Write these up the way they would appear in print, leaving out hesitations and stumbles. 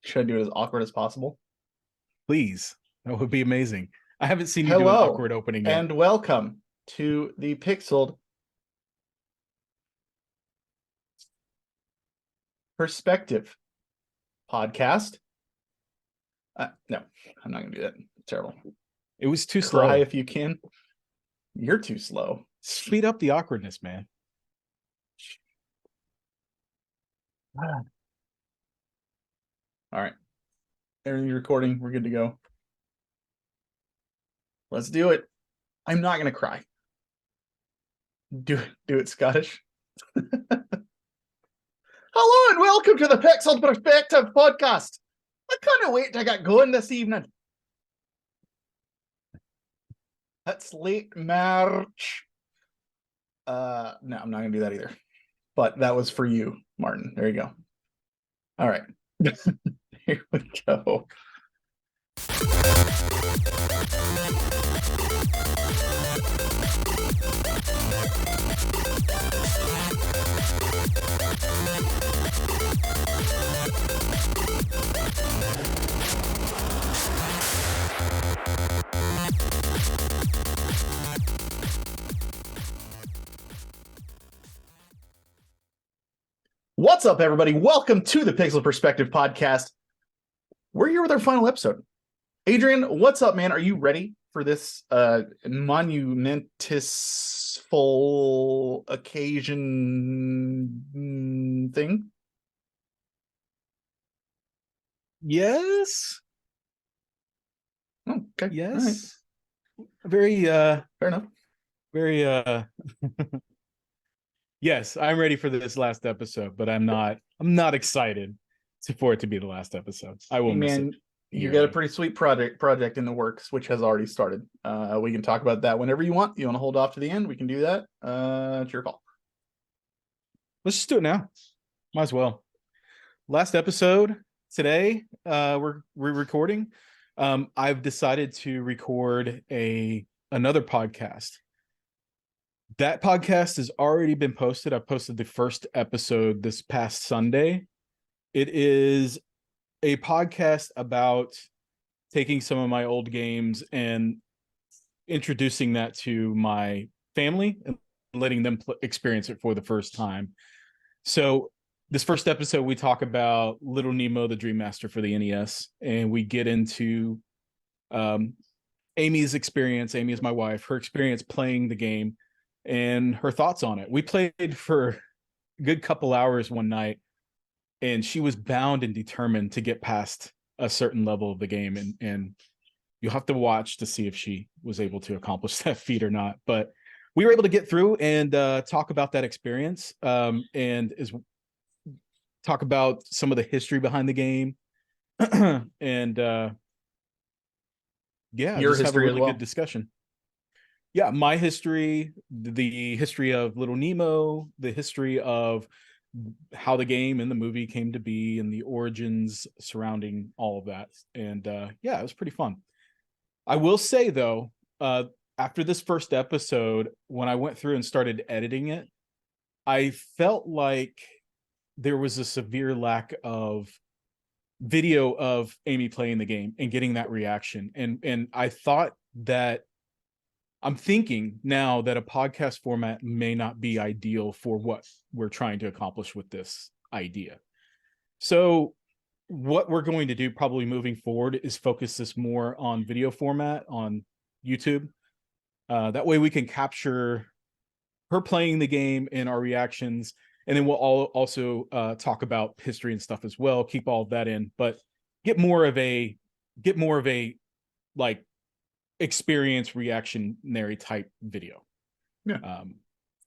Should I do it as awkward as possible? Please. That would be amazing. I haven't seen you do an Hello, awkward opening yet. and welcome to the Pixeled Perspective podcast. No, I'm not going to do that. It's terrible. It was too Cry slow. if you can. You're too slow. Speed up the awkwardness, man. All right. Everything's recording. We're good to go. Let's do it. I'm not going to cry. Do it, Scottish. Hello and welcome to the Pixel Perspective podcast. I can't wait to get going this evening. It's late March. No, I'm not going to do that either. But that was for you, Martin. There you go. All right. Here we go. What's up, everybody? Welcome to the Pixel Perspective podcast. We're here with our final episode. Adrian, what's up, man? Are you ready for this monumentousful occasion thing? Yes. Okay. Yes. Right. Very fair enough. Very yes, I'm ready for this last episode, but I'm not excited for it to be the last episode. I will miss it. You got a pretty sweet project in the works, which has already started. We can talk about that whenever you want. You want to hold off to the end? We can do that. It's your call. Let's just do it now. Might as well. Last episode today. We're recording. I've decided to record another podcast. That podcast has already been posted. I posted the first episode this past Sunday. It is a podcast about taking some of my old games and introducing that to my family and letting them experience it for the first time. So this first episode, we talk about Little Nemo, the Dream Master for the NES, and we get into Amy's experience. Amy is my wife, her experience playing the game and her thoughts on it. We played for a good couple hours one night, and she was bound and determined to get past a certain level of the game. And you'll have to watch to see if she was able to accomplish that feat or not. But we were able to get through and talk about that experience and talk about some of the history behind the game. And yeah, your just have a history really as well. good discussion. Yeah, my history, the history of Little Nemo, the history of how the game and the movie came to be, and the origins surrounding all of that. And yeah, it was pretty fun. I will say, though, after this first episode, when I went through and started editing it, I felt like there was a severe lack of video of Amy playing the game and getting that reaction. And I thought that I'm thinking now that a podcast format may not be ideal for what we're trying to accomplish with this idea. So what we're going to do probably moving forward is focus this more on video format on YouTube. That way we can capture her playing the game and our reactions. And then we'll also talk about history and stuff as well. Keep all of that in, but get more of a like experience reactionary type video. Yeah.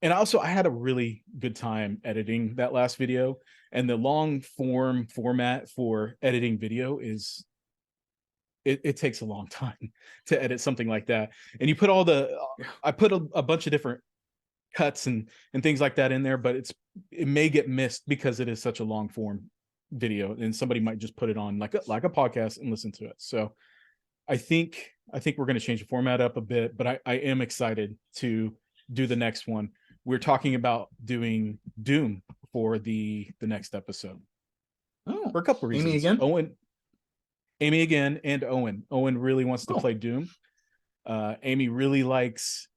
And also I had a really good time editing that last video, and the long form format for editing video is it takes a long time to edit something like that. And you put I put a bunch of different cuts and things like that in there, but it may get missed because it is such a long form video, and somebody might just put it on like a podcast and listen to it. So I think we're going to change the format up a bit, but I am excited to do the next one. We're talking about doing Doom for the next episode. Oh, for a couple of reasons. Amy again? Amy again, and Owen. Owen really wants to Oh, play Doom. Amy really likes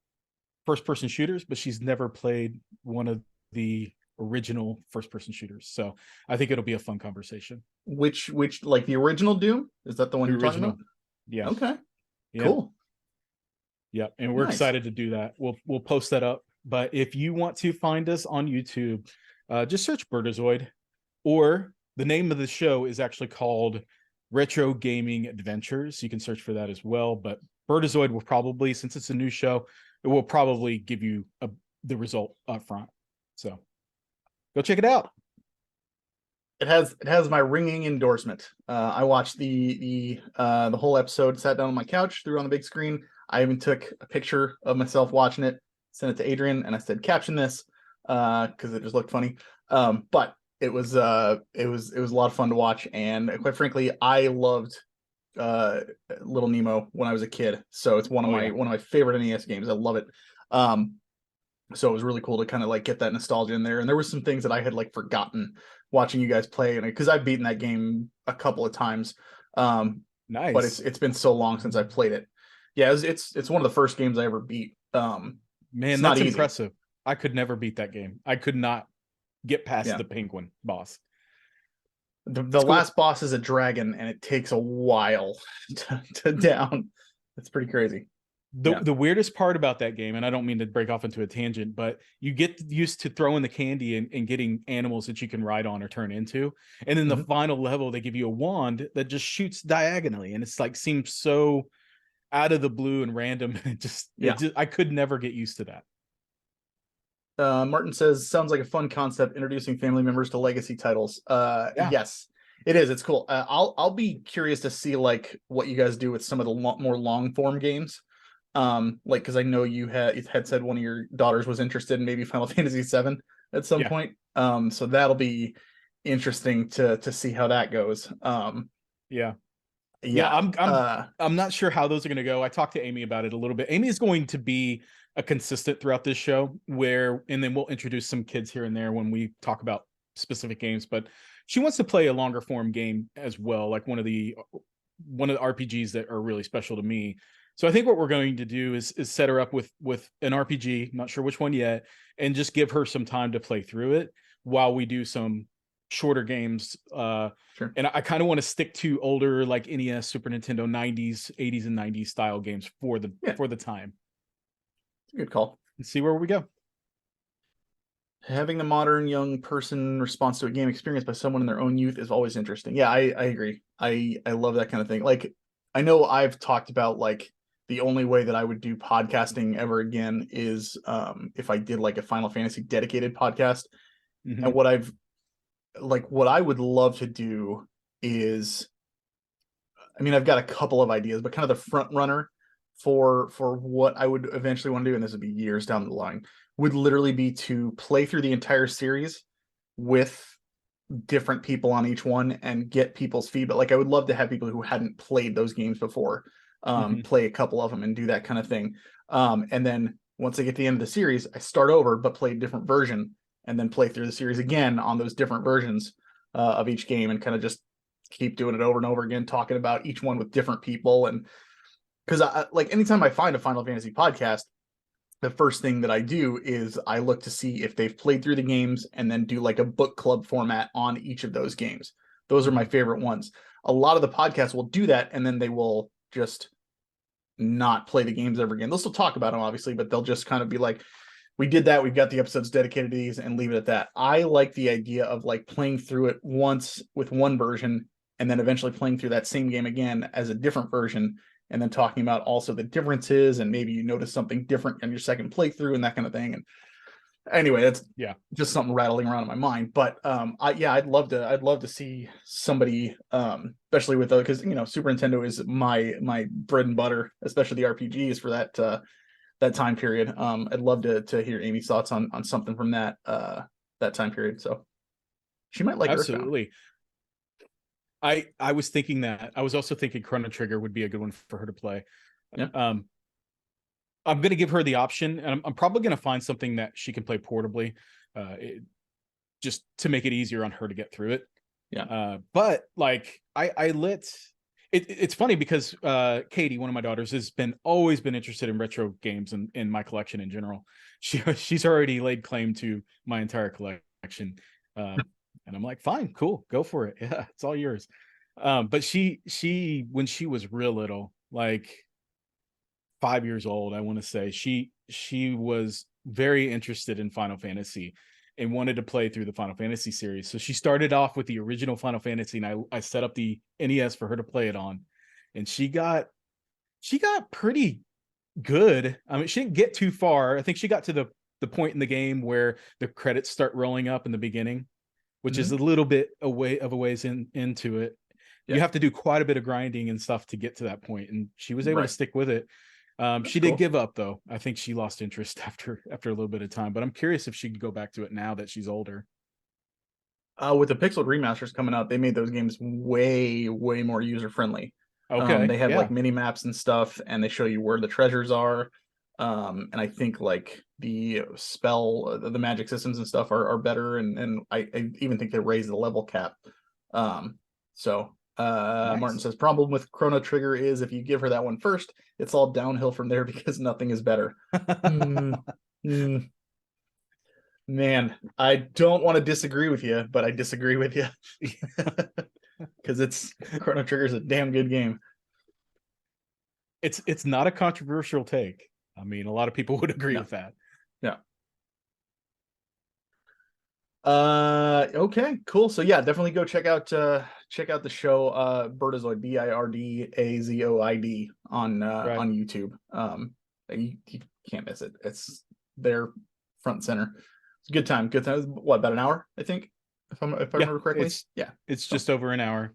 first person shooters, but she's never played one of the original first person shooters. So I think it'll be a fun conversation. which like the original Doom? Is that the one The you're talking about? original. Yeah. Okay, Yeah. cool, Yeah. And we're nice. excited to do that. We'll post that up. But if you want to find us on YouTube, just search Birdazoid, or the name of the show is actually called Retro Gaming Adventures. You can search for that as well. But Birdazoid will probably, since it's a new show, it will probably give you the result up front. So go check it out. It has my ringing endorsement. I watched the whole episode, sat down on my couch, threw it on the big screen. I even took a picture of myself watching it, sent it to Adrian, and I said, "Caption this," because it just looked funny. But it was a lot of fun to watch, and quite frankly, I loved uh Little Nemo when I was a kid. So it's Oh yeah. one of my favorite NES games. I love it. So it was really cool to kind of like get that nostalgia in there. And there was some things that I had like forgotten watching you guys play, and because I've beaten that game a couple of times. Um, but Nice. it's been so long since I played it. Yeah, it's one of the first games I ever beat. It's Man, not that's easy. impressive. I could never beat that game. I could not get past Yeah. the penguin boss. The It's cool. last boss is a dragon, and it takes a while to down. It's pretty crazy. The Yeah. the weirdest part about that game, and I don't mean to break off into a tangent, but you get used to throwing the candy and getting animals that you can ride on or turn into. And then the Mhm. final level, they give you a wand that just shoots diagonally. And it's like seems so out of the blue and random. Yeah. I could never get used to that. Martin says, sounds like a fun concept introducing family members to legacy titles. Yeah. Yes, it is. It's cool. I'll be curious to see like what you guys do with some of the more long form games. Like because I know you had said one of your daughters was interested in maybe Final Fantasy VII at some Yeah. point. So that'll be interesting to see how that goes. Yeah. Yeah, Yeah. I'm not sure how those are going to go. I talked to Amy about it a little bit. Amy is going to be a consistent throughout this show and then we'll introduce some kids here and there when we talk about specific games, but she wants to play a longer form game as well, like one of the RPGs that are really special to me. So I think what we're going to do is set her up with an RPG, not sure which one yet, and just give her some time to play through it while we do some shorter games. Sure. And I kind of want to stick to older like NES, Super Nintendo, 90s, 80s, and 90s style games for the Yeah. for the time. Good call. And see where we go. Having the modern young person response to a game experienced by someone in their own youth is always interesting. Yeah, I agree. I love that kind of thing. Like I know I've talked about like the only way that I would do podcasting ever again is if I did like a Final Fantasy dedicated podcast. And Mm-hmm. what I would love to do is, I mean, I've got a couple of ideas, but kind of the front runner for what I would eventually want to do, and this would be years down the line, would literally be to play through the entire series with different people on each one and get people's feedback. Like I would love to have people who hadn't played those games before Mm-hmm. play a couple of them and do that kind of thing. And then once I get to the end of the series, I start over but play a different version and then play through the series again on those different versions of each game and kind of just keep doing it over and over again, talking about each one with different people. And because I like anytime I find a Final Fantasy podcast, the first thing that I do is I look to see if they've played through the games and then do like a book club format on each of those games. Those are my Mm-hmm. favorite ones. A lot of the podcasts will do that and then they will just not play the games ever again. They'll still talk about them, obviously, but they'll just kind of be like, we did that. We've got the episodes dedicated to these and leave it at that. I like the idea of like playing through it once with one version and then eventually playing through that same game again as a different version and then talking about also the differences and maybe you notice something different on your second playthrough and that kind of thing. And anyway, that's Yeah. just something rattling around in my mind. But I'd love to see somebody, especially with because Super Nintendo is my bread and butter, especially the RPGs for that time period. I'd love to hear Amy's thoughts on something from that time period. So she might like Earthbound. Absolutely. I was thinking that. I was also thinking Chrono Trigger would be a good one for her to play. Yeah. Um, I'm going to give her the option, and I'm probably going to find something that she can play portably, just to make it easier on her to get through it. Yeah. But like I lit, It's funny because Katie, one of my daughters, has been always been interested in retro games and in my collection in general. She's already laid claim to my entire collection, and I'm like, fine, cool, go for it. Yeah, it's all yours. But she when she was real little, like 5 years old, I want to say, she was very interested in Final Fantasy and wanted to play through the Final Fantasy series. So she started off with the original Final Fantasy, and I set up the NES for her to play it on, and she got pretty good. I mean, she didn't get too far. I think she got to the point in the game where the credits start rolling up in the beginning, which is a little bit away of a ways into it. Yeah. You have to do quite a bit of grinding and stuff to get to that point, and she was able to Right. stick with it. She cool. did give up though. I think she lost interest after a little bit of time, but I'm curious if she could go back to it now that she's older. With the Pixel remasters coming out, they made those games way, way more user friendly. Okay, They have like yeah, mini maps and stuff, and they show you where the treasures are. And I think like the spell, the magic systems and stuff are better, and I even think they raised the level cap. So Martin nice. says problem with Chrono Trigger is if you give her that one first, it's all downhill from there because nothing is better. Hmm. Hmm. Man, I don't want to disagree with you, but I disagree with you because it's Chrono Trigger is a damn good game. It's not a controversial take. I mean, a lot of people would agree No, with that. yeah. Okay, cool. So yeah, definitely go check out the show Birdazoid, Birdazoid Right. on YouTube. You can't miss it. It's there front and center. It's a good time. Good time. What, about an hour, I think, if I Yeah, remember correctly. Yeah. it's So just over an hour,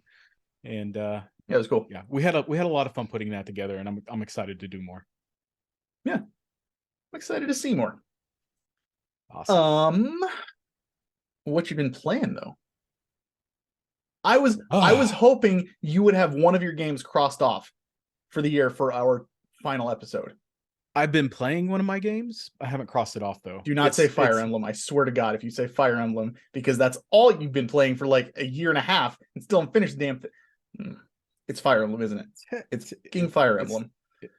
and yeah, it was cool. yeah, we had a lot of fun putting that together, and I'm excited to do more. Yeah, I'm excited to see more. Awesome. Um, what you been playing though? I was Ah, hoping you would have one of your games crossed off for the year for our final episode. I've been playing one of my games. I haven't crossed it off though. Do not say Fire Emblem. I swear to God, if you say Fire Emblem, because that's all you've been playing for like a year and a half and still haven't finished the damn thing. It's Fire Emblem, isn't it? It's fucking Fire it's Emblem.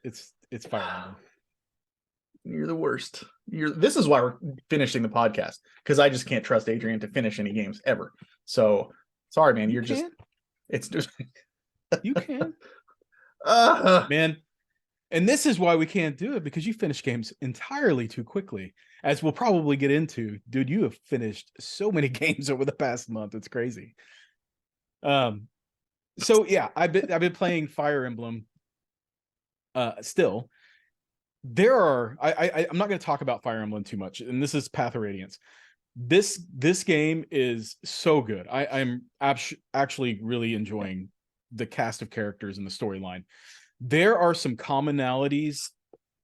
it's Fire Emblem. You're the worst. This is why we're finishing the podcast, because I just can't trust Adrian to finish any games ever. So sorry, man. You You're just can, it's just you can, uh man. And this is why we can't do it, because you finish games entirely too quickly. As we'll probably get into, dude, you have finished so many games over the past month. It's crazy. Um, so yeah, I've been playing Fire Emblem. Still, there are I'm not going to talk about Fire Emblem too much, and this is Path of Radiance. This game is so good. I'm actually really enjoying the cast of characters and the storyline. There are some commonalities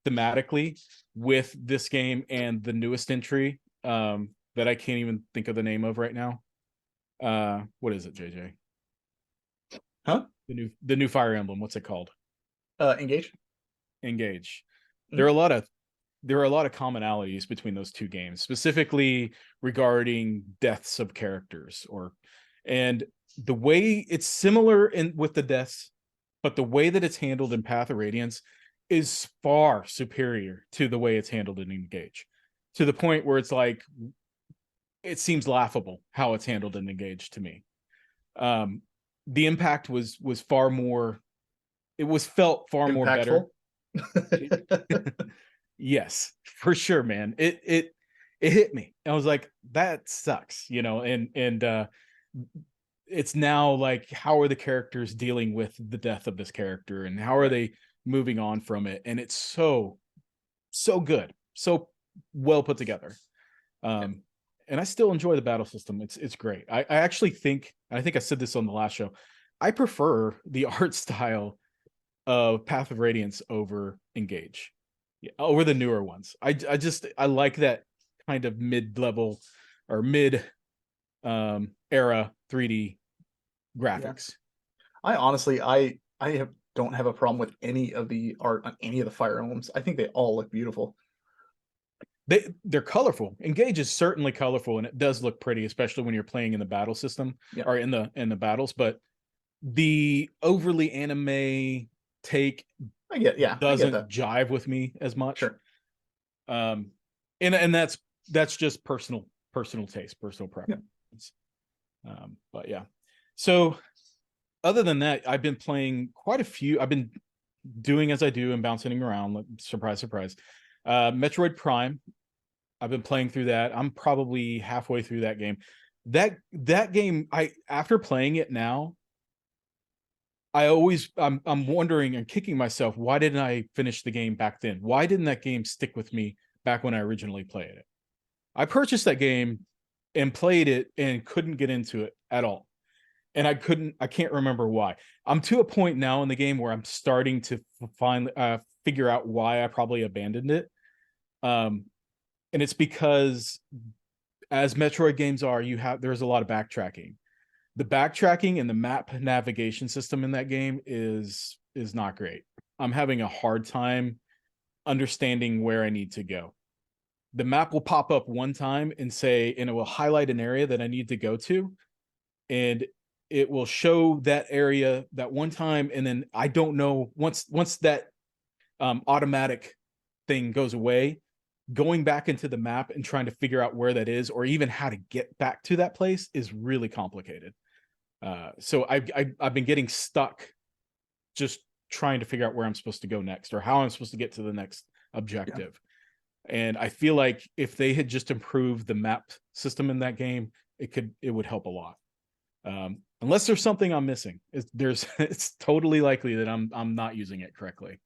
thematically with this game and the newest entry that I can't even think of the name of right now. What is it, JJ? huh? The new Fire Emblem. What's it called? Engage. Engage. There are Mhm. a lot of there are a lot of commonalities between those two games, specifically regarding deaths of characters, and the way it's similar in with the deaths, but the way that it's handled in Path of Radiance is far superior to the way it's handled in Engage, to the point where it's like it seems laughable how it's handled in Engage to me. Um, the impact was far more. It was felt far more better. Impactful. Yes, for sure, man. It hit me. I was like, that sucks, and it's now like, how are the characters dealing with the death of this character, and how are Right. they moving on from it? And it's so good, so well put together. Yeah. Um, and I still enjoy the battle system. It's great. I actually think, I think I said this on the last show, I prefer the art style of Path of Radiance over Engage, yeah, over the newer ones. I like that kind of mid-level or mid era 3D Yeah. graphics. I honestly don't have a problem with any of the art on any of the Fire Emblems. I think they all look beautiful. They're colorful. Engage is certainly colorful, and it does look pretty, especially when you're playing in the battle system Yeah. or in the battles. But the overly anime take I get doesn't that. jive with me as much. Sure. Um, and that's just personal taste, personal Yeah. preference. But yeah. So other than that, I've been playing quite a few. I've been doing as I do and bouncing around. Like, surprise, surprise. Metroid Prime. I've been playing through that. I'm probably halfway through that game. That game, I after playing it now, I'm wondering and kicking myself, why didn't I finish the game back then? Why didn't that game stick with me back when I originally played it? I purchased that game and played it and couldn't get into it at all. And I can't remember why. I'm to a point now in the game where I'm starting to finally figure out why I probably abandoned it. Um, and it's because as Metroid games are, there's a lot of backtracking. The backtracking and the map navigation system in that game is not great. I'm having a hard time understanding where I need to go. The map will pop up one time and it will highlight an area that I need to go to, and it will show that area that one time, and then I don't know, once that automatic thing goes away, going back into the map and trying to figure out where that is or even how to get back to that place is really complicated. So I've been getting stuck just trying to figure out where I'm supposed to go next or how I'm supposed to get to the next Yeah. objective. And I feel like if they had just improved the map system in that game, it would help a lot. Unless there's something I'm missing, it's totally likely that I'm not using it correctly.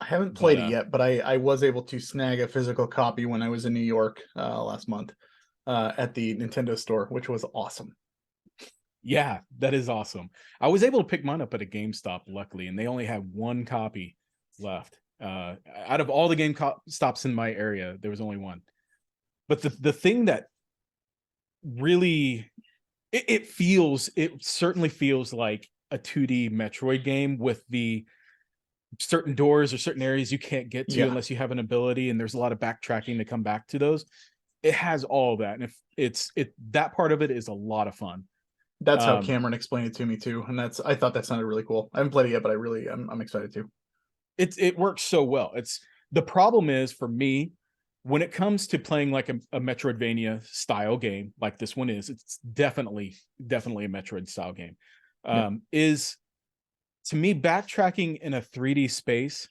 I haven't But played it yet, but I was able to snag a physical copy when I was in New York last month at the Nintendo store, which was awesome. yeah, that is awesome. I was able to pick mine up at a GameStop, luckily, and they only had one copy left. Out of all the stops in my area, there was only one. But the thing that really it certainly feels like a 2D Metroid game with the certain doors or certain areas you can't get to Yeah, unless you have an ability, and there's a lot of backtracking to come back to those. It has all of that, and if it that part of it is a lot of fun. that's how Um, Cameron explained it to me too, and I thought that sounded really cool. I haven't played it yet, but I'm excited to. it works so well. It's the problem is for me when it comes to playing like a Metroidvania style game like this one is. It's definitely a Metroid style game. Yeah, Is to me backtracking in a 3D space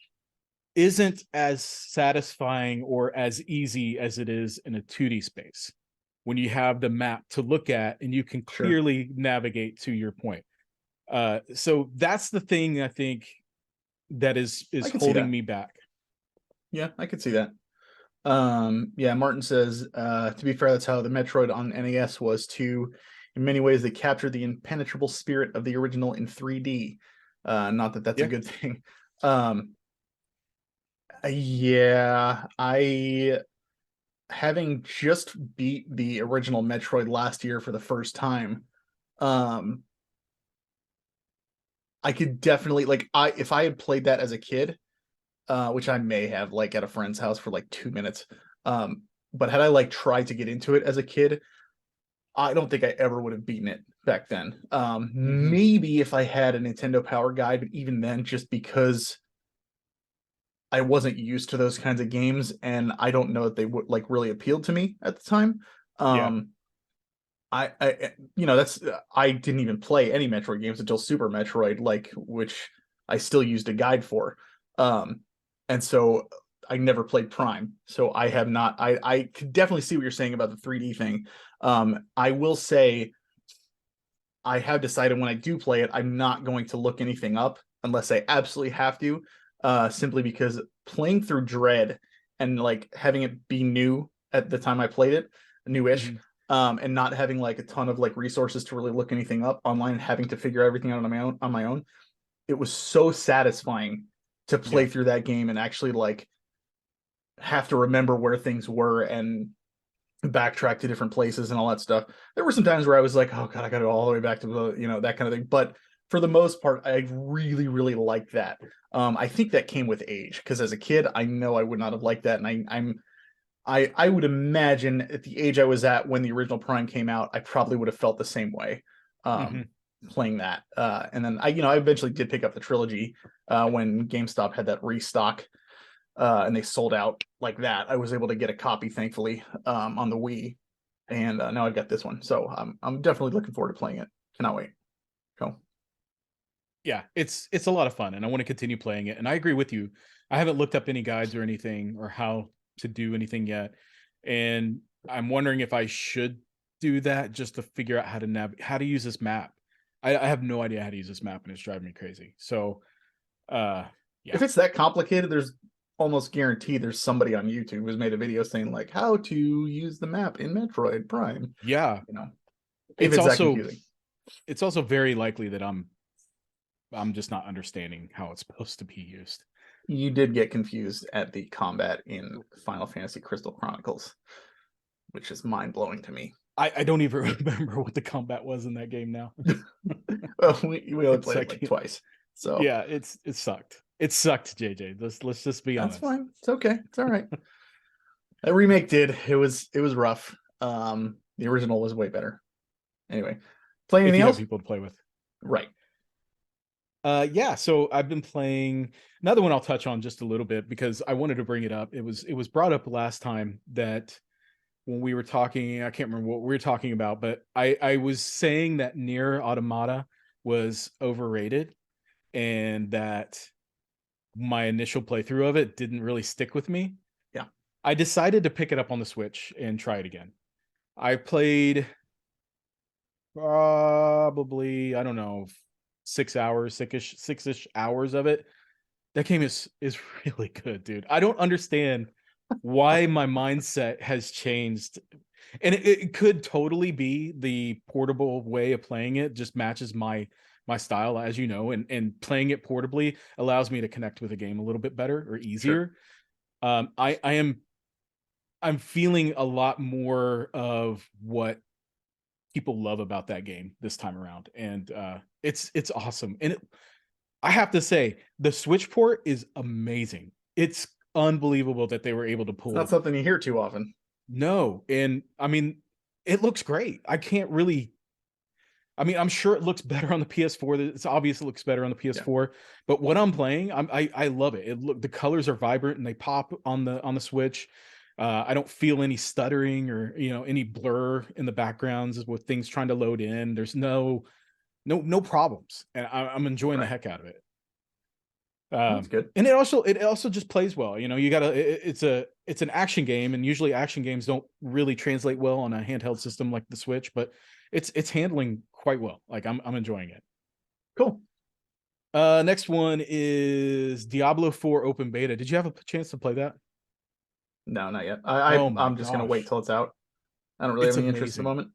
isn't as satisfying or as easy as it is in a 2D space when you have the map to look at and you can sure. clearly navigate to your point. So that's the thing I think that is I could see holding that. me back. Yeah, I could see that. Yeah, Martin says, to be fair, that's how the Metroid on NES was too. In many ways, they captured the impenetrable spirit of the original in 3D. Not that that's a Yeah. good thing. Um, yeah, I having just beat the original Metroid last year for the first time, um, I could definitely like I if I had played that as a kid, which I may have like at a friend's house for like 2 minutes. But had I like tried to get into it as a kid, I don't think I ever would have beaten it back then. Mm-hmm. Maybe if I had a Nintendo Power Guide, but even then, just because I wasn't used to those kinds of games, and I don't know that they would like really appealed to me at the time. Yeah. Um, that's I didn't even play any Metroid games until Super Metroid, like which I still used a guide for. Um, and so I never played Prime, so I have not. I could definitely see what you're saying about the 3D thing. I will say I have decided when I do play it, I'm not going to look anything up unless I absolutely have to, simply because playing through Dread and like having it be new at the time I played it, newish, Mm-hmm. and not having like a ton of like resources to really look anything up online and having to figure everything out on my own, it was so satisfying to play Yeah. through that game and actually like have to remember where things were and backtrack to different places and all that stuff. There were some times where I was like, oh god, I got to go all the way back to the, that kind of thing. But for the most part, I really, really like that. I think that came with age because as a kid, I know I would not have liked that, and I would imagine at the age I was at when the original Prime came out, I probably would have felt the same way. Mm-hmm. Um, playing that. And then I eventually did pick up the trilogy when GameStop had that restock, and they sold out like that. I was able to get a copy, thankfully, on the Wii, and now I've got this one. So I'm definitely looking forward to playing it. Cannot wait. Cool. Yeah, it's a lot of fun, and I want to continue playing it. And I agree with you. I haven't looked up any guides or anything or how to do anything yet, and I'm wondering if I should do that just to figure out how to use this map. I have no idea how to use this map, and it's driving me crazy. So, yeah, If it's that complicated, there's almost guaranteed there's somebody on YouTube who's made a video saying like how to use the map in Metroid Prime. yeah. You know, if It's it's that also confusing. it's also very likely that I'm just not understanding how it's supposed to be used. You did get confused at the combat in Final Fantasy Crystal Chronicles, which is mind blowing to me. I don't even remember what the combat was in that game now. Well, we only It's played it like like, twice, so yeah, it sucked. It sucked, JJ. Let's just be that's honest. fine. It's okay. It's all right. That remake did. It was rough. The original was way better. Anyway, play If anything you have else? people to play with. Right. Yeah, so I've been playing another one I'll touch on just a little bit because I wanted to bring it up. It was brought up last time that when we were talking, I can't remember what we were talking about, but I was saying that Near Automata was overrated and that my initial playthrough of it didn't really stick with me. Yeah. I decided to pick it up on the Switch and try it again. I played probably, I don't know, 6 hours, six-ish hours of it. That game is really good, dude. I don't understand why my mindset has changed. And it could totally be the portable way of playing it just matches my style, as you know, and playing it portably allows me to connect with a game a little bit better or Sure. easier. I'm feeling a lot more of what people love about that game this time around, and it's awesome. And I have to say, the Switch port is amazing. It's unbelievable that they were able to It's not pull. something you hear too often. No, and I mean, it looks great. I can't really. I mean, I'm sure it looks better on the PS4. It's obvious it looks better on the Yeah. PS4. But what I'm playing, I love it. The colors are vibrant and they pop on the Switch. I don't feel any stuttering or any blur in the backgrounds with things trying to load in. There's no problems, and I'm enjoying the Right. heck out of it. That's good. And it also just plays well. You gotta. It's an action game, and usually action games don't really translate well on a handheld system like the Switch, but it's handling quite well. Like I'm enjoying it. Cool. Next one is Diablo 4 open beta. Did you have a chance to play that? No, not yet. Oh my I'm just gonna wait gosh, till it's out. I don't really have it's any interest at the amazing. moment.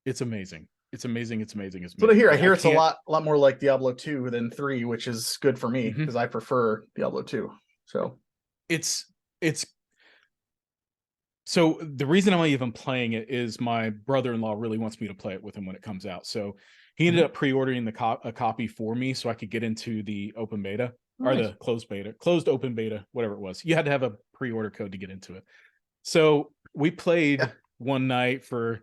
It's amazing. It's amazing. It's amazing. It's So to amazing. hear, I Like I hear it's a can't. lot more like Diablo 2 than 3, which is good for me Mhm. because I prefer Diablo 2. So It's so the reason I'm even playing it is my brother-in-law really wants me to play it with him when it comes out. So he ended mhm. up pre-ordering a copy for me so I could get into the open beta Oh, or nice. the closed open beta, whatever it was. You had to have a pre-order code to get into it. So we Yeah. played one night for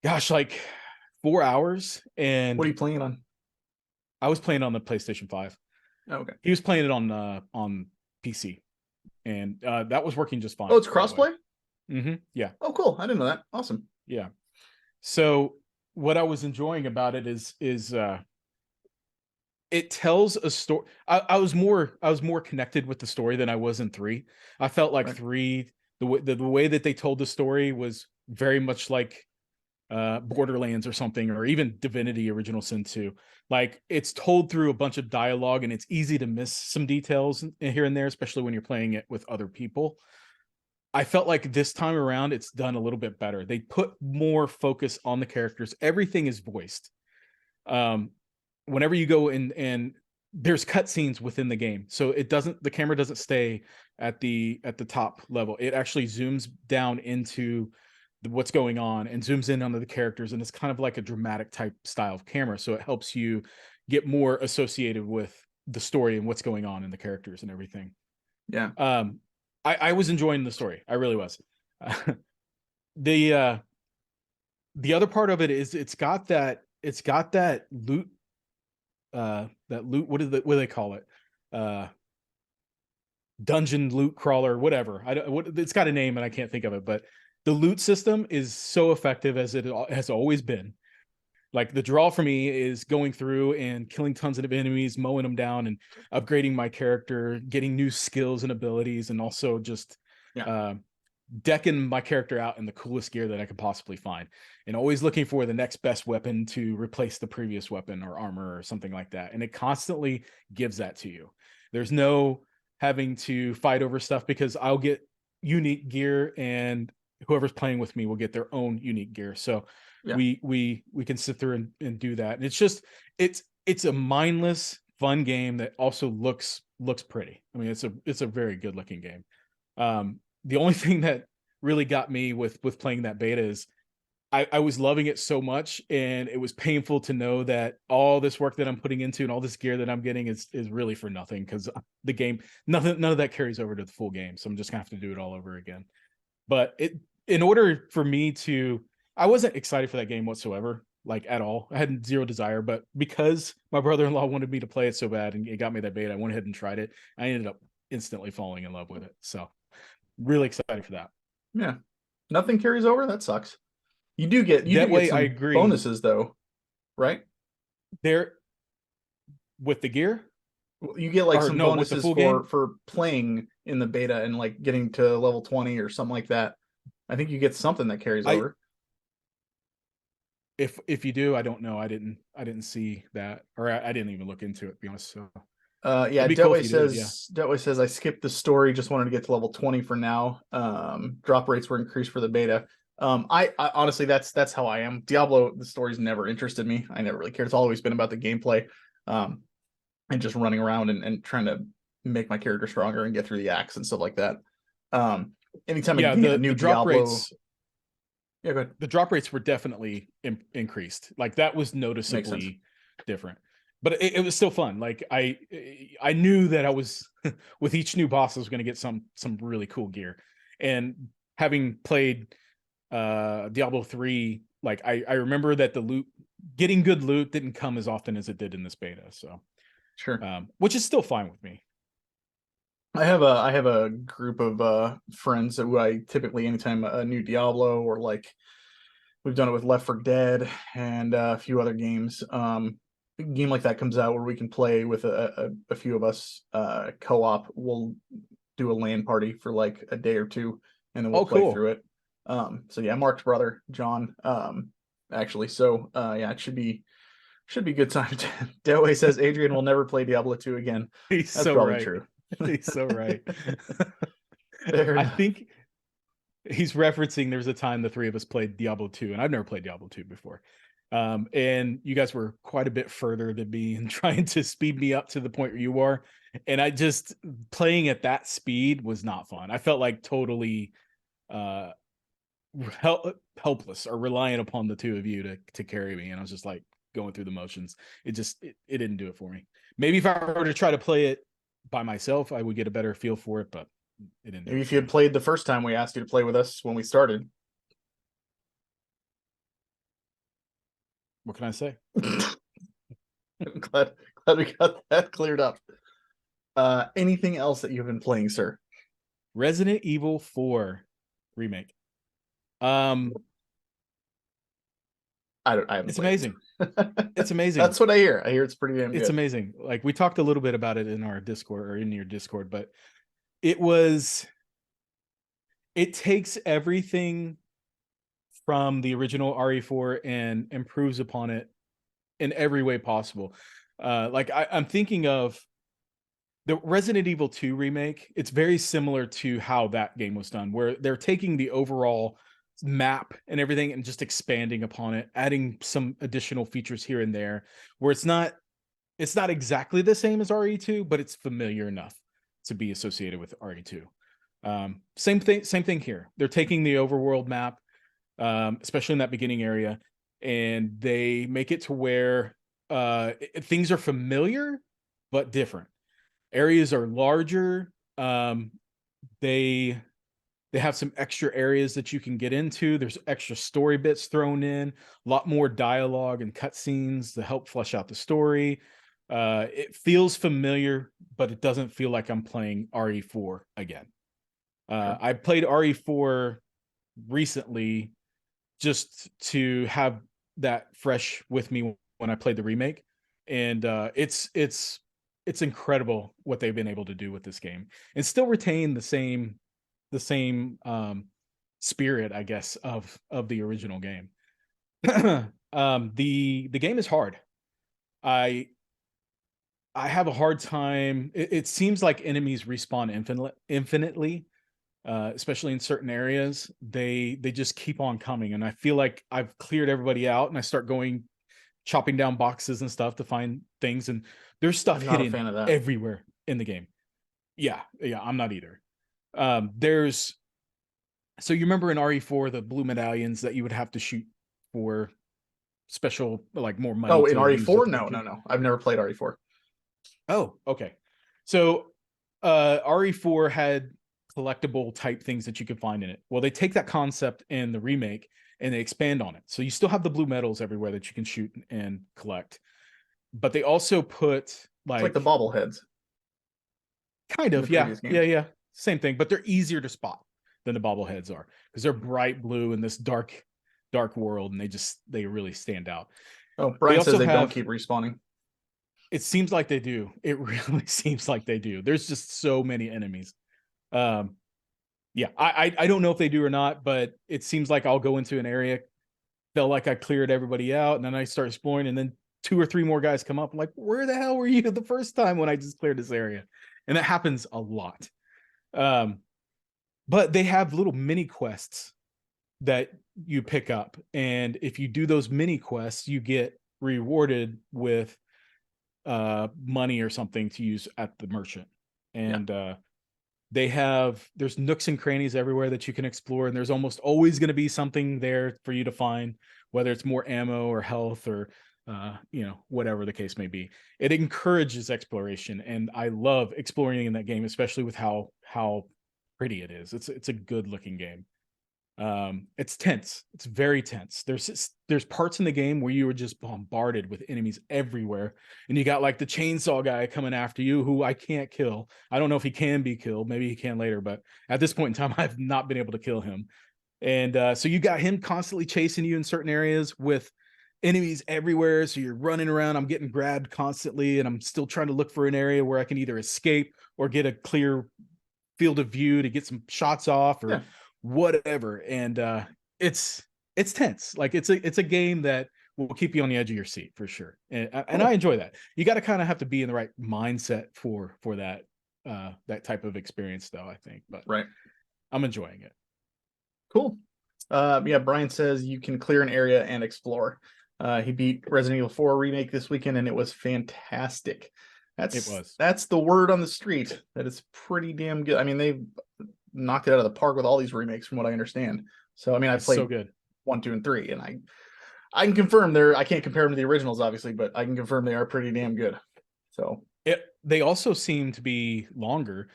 gosh, like 4 hours, What are and you playing on? I was playing on the PlayStation 5. Oh, okay. He was playing it on PC, and that was working just Oh, fine, it's by the way. crossplay? Yeah. Oh, cool. I didn't know that. Awesome. Yeah. So what I was enjoying about it is it tells a story. I was more connected with the story than I was in 3. I felt like Right. 3, the way that they told the story was very much like Borderlands or something, or even Divinity Original Sin 2. Like it's told through a bunch of dialogue and it's easy to miss some details here and there, especially when you're playing it with other people. I felt like this time around it's done a little bit better. They put more focus on the characters. Everything is voiced. Um, Whenever you go in and there's cutscenes within the game, so the camera doesn't stay at the top level. It actually zooms down into what's going on and zooms in onto the characters, and it's kind of like a dramatic type style of camera. So it helps you get more associated with the story and what's going on in the characters and everything. Yeah. Um, I was enjoying the story. I really was. the uh, the other part of it is it's got that it's got that loot, what do they call it? Uh Dungeon loot crawler, whatever. I don't what it's got a name and I can't think of it, but the loot system is so effective as it has always been. Like the draw for me is going through and killing tons of enemies, mowing them down, and upgrading my character, getting new skills and abilities, and also just Yeah. uh, decking my character out in the coolest gear that I could possibly find, and always looking for the next best weapon to replace the previous weapon or armor or something like that. And it constantly gives that to you. There's no having to fight over stuff because I'll get unique gear and whoever's playing with me will get their own unique gear. So Yeah. we can sit through and do that. And it's just it's a mindless, fun game that also looks pretty. I mean, it's a very good looking game. The only thing that really got me with playing that beta is I was loving it so much, and it was painful to know that all this work that I'm putting into and all this gear that I'm getting is really for nothing, because the game, none of that carries over to the full game. So I'm just gonna have to do it all over again. But in order for me to, I wasn't excited for that game whatsoever, like at all. I had zero desire, but because my brother-in-law wanted me to play it so bad and it got me that beta, I went ahead and tried it. I ended up instantly falling in love with it. So really excited for that. Yeah. Nothing carries over. That sucks. You do That get way, I some agree. bonuses though, right? There with the gear, You get like or some no, with the bonuses full game. for playing in the beta and like getting to level 20 or something like that. I think you get something that carries I over. if you do, I don't know. I didn't see that, or I didn't even look into it, to be honest. So Yeah, it'd be cool if you did. Yeah. Detway says I skipped the story, just wanted to get to level 20 for now. Drop rates were increased for the beta. I honestly that's how I am. Diablo, the story's never interested me. I never really cared. It's always been about the gameplay. And just running around and trying to make my character stronger and get through the acts and stuff like that. Um, anytime Yeah, a new the drop Diablo, rates, yeah, go ahead. the drop rates were definitely increased. Like that was Makes sense. noticeably different, but it was still fun. Like I knew that I was with each new boss I was going to get some really cool gear. And having played Diablo 3, like I remember that the loot, getting good loot, didn't come as often as it did in this beta. So Sure. which is still fine with me. I have a group of friends who I typically anytime a new Diablo or like we've done it with Left 4 Dead and a few other games. A game like that comes out where we can play with a few of us co-op. We'll do a LAN party for like a day or two, and then we'll Oh, play cool. through it. So yeah, Mark's brother John, actually. So yeah, it should be good time. Delway says Adrian will never play Diablo 2 again. He's That's so probably right. true. He's so right. Fair I enough. think he's referencing there's a time the three of us played Diablo 2, and I've never played Diablo 2 before. And you guys were quite a bit further than me and trying to speed me up to the point where you are. And I just, playing at that speed was not fun. I felt like totally uh helpless or reliant upon the two of you to carry me. And I was just like going through the motions. It didn't do it for me. Maybe if I were to try to play it by myself, I would get a better feel for it, but it didn't do Maybe it if for you had me. played the first time we asked you to play with us when we started. What can I say? I'm glad we got that cleared up. Anything else that you've been playing, sir? Resident Evil 4 remake. Um, I haven't it's played amazing. It's it. amazing. That's what I hear. I hear it's pretty damn It's good. amazing. Like we talked a little bit about it in our Discord, or in your Discord, but it was, it takes everything from the original RE4 and improves upon it in every way possible. Like I'm thinking of the Resident Evil 2 remake. It's very similar to how that game was done, where they're taking the overall map and everything and just expanding upon it, adding some additional features here and there, where it's not exactly the same as RE2, but it's familiar enough to be associated with RE2. Same thing here. They're taking the overworld map, especially in that beginning area, and they make it to where things are familiar but different. Areas are larger. They They have some extra areas that you can get into. There's extra story bits thrown in, a lot more dialogue and cutscenes to help flesh out the story. It feels familiar, but it doesn't feel like I'm playing RE4 again. Sure. I played RE4 recently just to have that fresh with me when I played the remake, and it's incredible what they've been able to do with this game and still retain the same spirit, I guess, of the original game. The game is hard. I I have a hard time. It seems like enemies respawn infinitely, especially in certain areas. They just keep on coming, and I feel like I've cleared everybody out, and I start going chopping down boxes and stuff to find things, and there's stuff I'm not a hidden fan of that. everywhere in the game. Yeah, I'm not either. There's so you remember in RE4 the blue medallions that you would have to shoot for special, like more money Oh, in to use at RE4? the No, merchant. no, no. I've never played RE4. Oh, okay. So RE4 had collectible type things that you could find in it. Well, they take that concept in the remake and they expand on it. So you still have the blue medals everywhere that you can shoot and collect. But they also put It's like the like bobbleheads kind in the of, yeah, previous yeah, game. yeah, same thing, but they're easier to spot than the bobbleheads are because they're bright blue in this dark world, and they really stand out. Oh, They Brian says also they don't have, keep respawning. it seems like they do. It really seems like they do. There's just so many enemies. Um, yeah, I don't know if they do or not, but it seems like I'll go into an area, felt like I cleared everybody out, and then I start exploring, and then two or three more guys come up. I'm like, where the hell were you the first time when I just cleared this area? And that happens a lot. Um, but they have little mini quests that you pick up, and if you do those mini quests, you get rewarded with money or something to use at the merchant. Yeah. And there's nooks and crannies everywhere that you can explore, and there's almost always going to be something there for you to find, whether it's more ammo or health or whatever the case may be. It encourages exploration, and I love exploring in that game, especially with how pretty it is. It's a good looking game. It's tense. It's very tense. There's parts in the game where you are just bombarded with enemies everywhere, and you got like the chainsaw guy coming after you who I can't kill. I don't know if he can be killed. Maybe he can later, but at this point in time I've not been able to kill him. And so you got him constantly chasing you in certain areas with enemies everywhere, so you're running around. I'm getting grabbed constantly, and I'm still trying to look for an area where I can either escape or get a clear field of view to get some shots off or Yeah. whatever. And it's tense. Like it's a game that will keep you on the edge of your seat for sure. And I Cool. enjoy that. You got to kind of have to be in the right mindset for that type of experience though, I think. But Right. I'm enjoying it. Cool. Yeah, Brian says you can clear an area and explore. He beat Resident Evil 4 remake this weekend and it was fantastic. It was. That's the word on the street. That it's pretty damn good. I mean, they've knocked it out of the park with all these remakes from what I understand. So I mean, I It's so played good. 1, 2, and 3, and I can confirm I can't compare them to the originals, obviously, but I can confirm they are pretty damn good. So They also seem to be longer.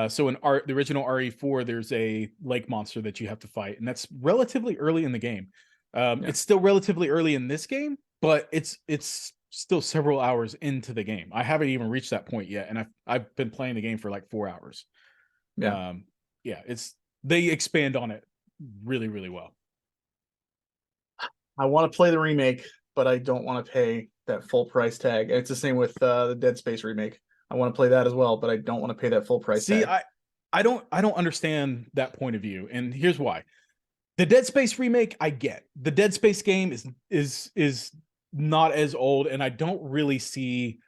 So in the original RE4, there's a lake monster that you have to fight, and that's relatively early in the game. yeah, It's still relatively early in this game, but it's still several hours into the game. I haven't even reached that point yet, and I've been playing the game for like 4 hours. yeah. Yeah, they expand on it really, really well. I want to play the remake, but I don't want to pay that full price tag. It's the same with the Dead Space remake. I want to play that as well, but I don't want to pay that full price See, tag. I don't understand that point of view, and here's why. The Dead Space remake, I get. The Dead Space game is not as old, and I don't really see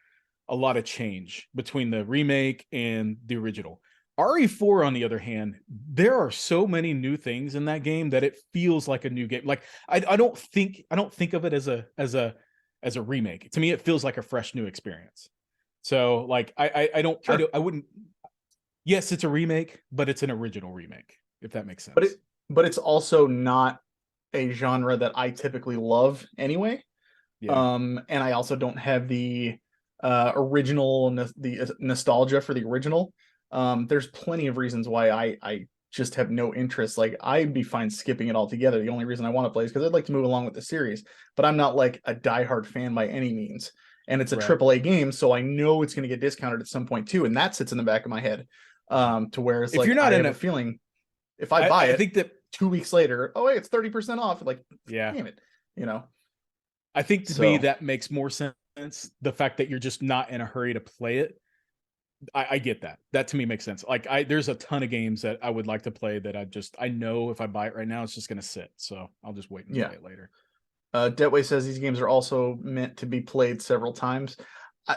a lot of change between the remake and the original. RE4, on the other hand, there are so many new things in that game that it feels like a new game. Like I don't think of it as a remake. To me, it feels like a fresh new experience. So like Sure. I wouldn't. Yes, it's a remake, but it's an original remake, if that makes But sense. it's also not a genre that I typically love anyway. Yeah. And I also don't have the original the nostalgia for the original. There's plenty of reasons why I just have no interest. Like I'd be fine skipping it altogether. The only reason I want to play is because I'd like to move along with the series, but I'm not like a diehard fan by any means. And it's a Right. AAA game, so I know it's going to get discounted at some point too, and that sits in the back of my head. To where it's If you're like not I in have a a, feeling if I buy I it think that 2 weeks later, oh hey, it's 30% off. Like, yeah, damn it, you know. I think to me So that makes more sense. The fact that you're just not in a hurry to play it, I get that. That to me makes sense. Like there's a ton of games that I would like to play that I know if I buy it right now, it's just gonna sit. So I'll just wait and yeah. play it later. Detway says these games are also meant to be played several times.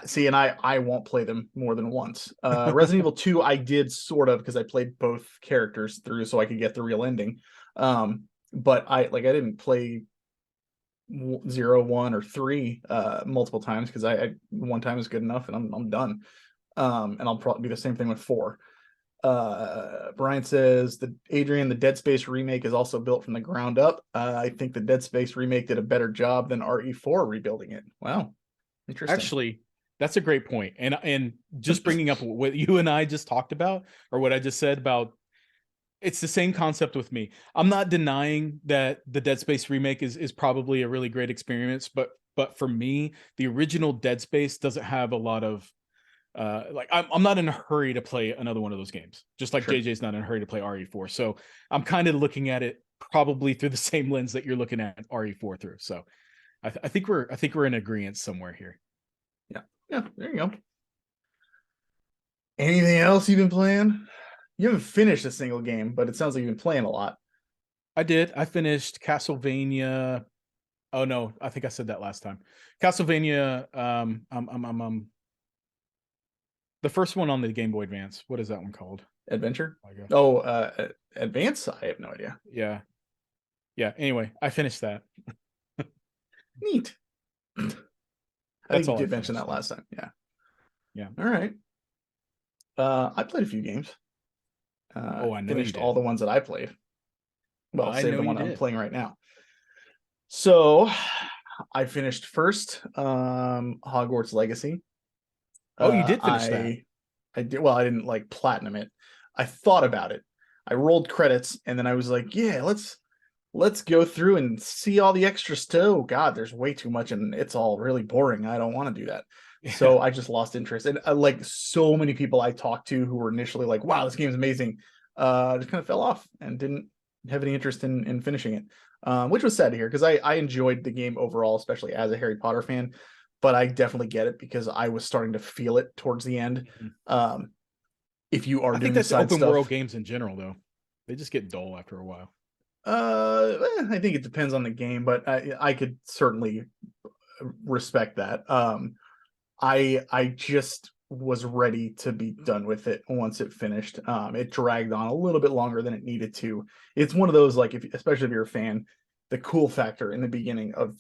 See, and I won't play them more than once. Resident Evil 2, I did sort of because I played both characters through so I could get the real ending. But I didn't play 0, 1, or 3 multiple times because I one time is good enough and I'm done. And I'll probably do the same thing with 4. Brian says the Dead Space remake is also built from the ground up. I think the Dead Space remake did a better job than RE4 rebuilding it. Wow, interesting. Actually, that's a great point. And just bringing up what you and I just talked about, or what I just said about, it's the same concept with me. I'm not denying that the Dead Space remake is probably a really great experience, but for me, the original Dead Space doesn't have a lot of like I'm not in a hurry to play another one of those games. Just like Sure. JJ's not in a hurry to play RE4. So I'm kind of looking at it probably through the same lens that you're looking at RE4 through. So I think we're in agreement somewhere here. Yeah. Yeah. There you go. Anything else you've been playing? You haven't finished a single game, but it sounds like you've been playing a lot. I did. I finished Castlevania. Oh no, I think I said that last time. Castlevania. The first one on the Game Boy Advance. What is that one called? Adventure? Oh my gosh. Oh, Advance? I have no idea. Yeah. Yeah. Anyway, I finished that. Neat. I think That's you all I did mention finished. that last time. Yeah. Yeah. All right. I played a few games. Oh, I know you Finished all did. the ones that I played. Well, I save know the you one I'm did. playing right now. So I finished first Hogwarts Legacy. Oh, you did finish that. I did well, I didn't like platinum it. I thought about it. I rolled credits and then I was like, yeah, let's go through and see all the extra stuff. Oh God, there's way too much and it's all really boring. I don't want to do that. Yeah. So I just lost interest. And like so many people I talked to who were initially like, wow, this game's amazing, just kind of fell off and didn't have any interest in finishing it. Which was sad to hear because I enjoyed the game overall, especially as a Harry Potter fan. But I definitely get it because I was starting to feel it towards the end. Mhm. Um, if you are I think doing the that's side open world stuff, games in general, though. They just get dull after a while. I think it depends on the game, but I could certainly respect that. I just was ready to be done with it once it finished. It dragged on a little bit longer than it needed to. It's one of those like if especially if you're a fan, the cool factor in the beginning of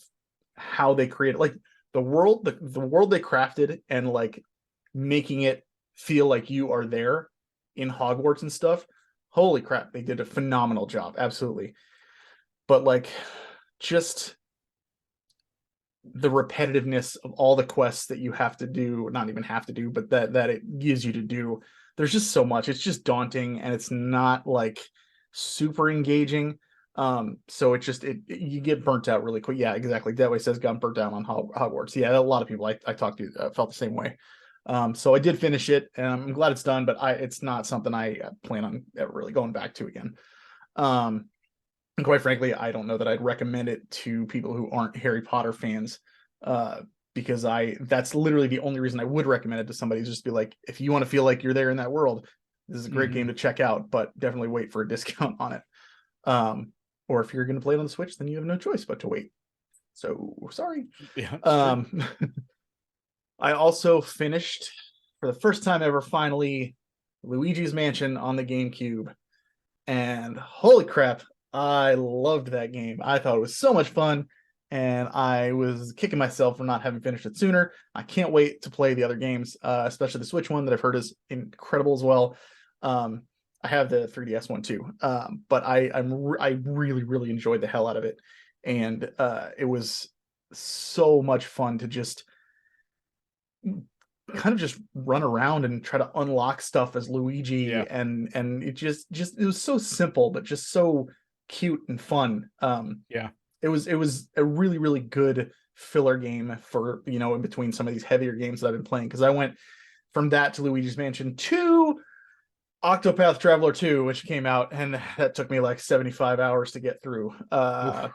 how they created like the world they crafted and like making it feel like you are there in Hogwarts and stuff. Holy crap, they did a phenomenal job. Absolutely. But like just the repetitiveness of all the quests that you have to do, not even have to do, but that it gives you to do. There's just so much. It's just daunting and it's not like super engaging. So you get burnt out really quick. Yeah, exactly. That way says got burnt out on Hogwarts. Yeah, a lot of people I talked to felt the same way. So I did finish it and I'm glad it's done, but it's not something I plan on ever really going back to again. Um, and quite frankly, I don't know that I'd recommend it to people who aren't Harry Potter fans, uh, because that's literally the only reason I would recommend it to somebody is just be like, if you want to feel like you're there in that world, this is a great game Hmm. to check out, but definitely wait for a discount on it. Um, or if you're going to play it on the Switch, then you have no choice but to wait. So sorry. Yeah, it's true. Um, I also finished for the first time ever, finally, Luigi's Mansion on the GameCube. And holy crap, I loved that game. I thought it was so much fun, and I was kicking myself for not having finished it sooner. I can't wait to play the other games, especially the Switch one that I've heard is incredible as well. Um, I have the 3DS one too, but I really really enjoyed the hell out of it, and it was so much fun to just kind of just run around and try to unlock stuff as Luigi, Yeah. and it just it was so simple but just so cute and fun. Yeah. It was a really really good filler game for, in between some of these heavier games that I've been playing, because I went from that to Luigi's Mansion to Octopath Traveler 2, which came out, and that took me like 75 hours to get through. Oof.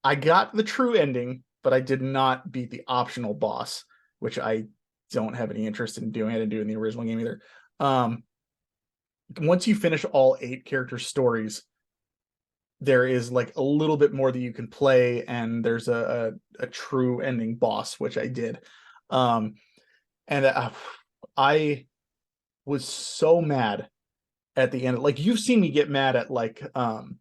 I got the true ending, but I did not beat the optional boss, which I don't have any interest in doing. I didn't do in the original game either. Um, Once you finish all 8 character stories, there is like a little bit more that you can play, and there's a true ending boss, which I did. Um, and I was so mad at the end. Like, you've seen me get mad at like when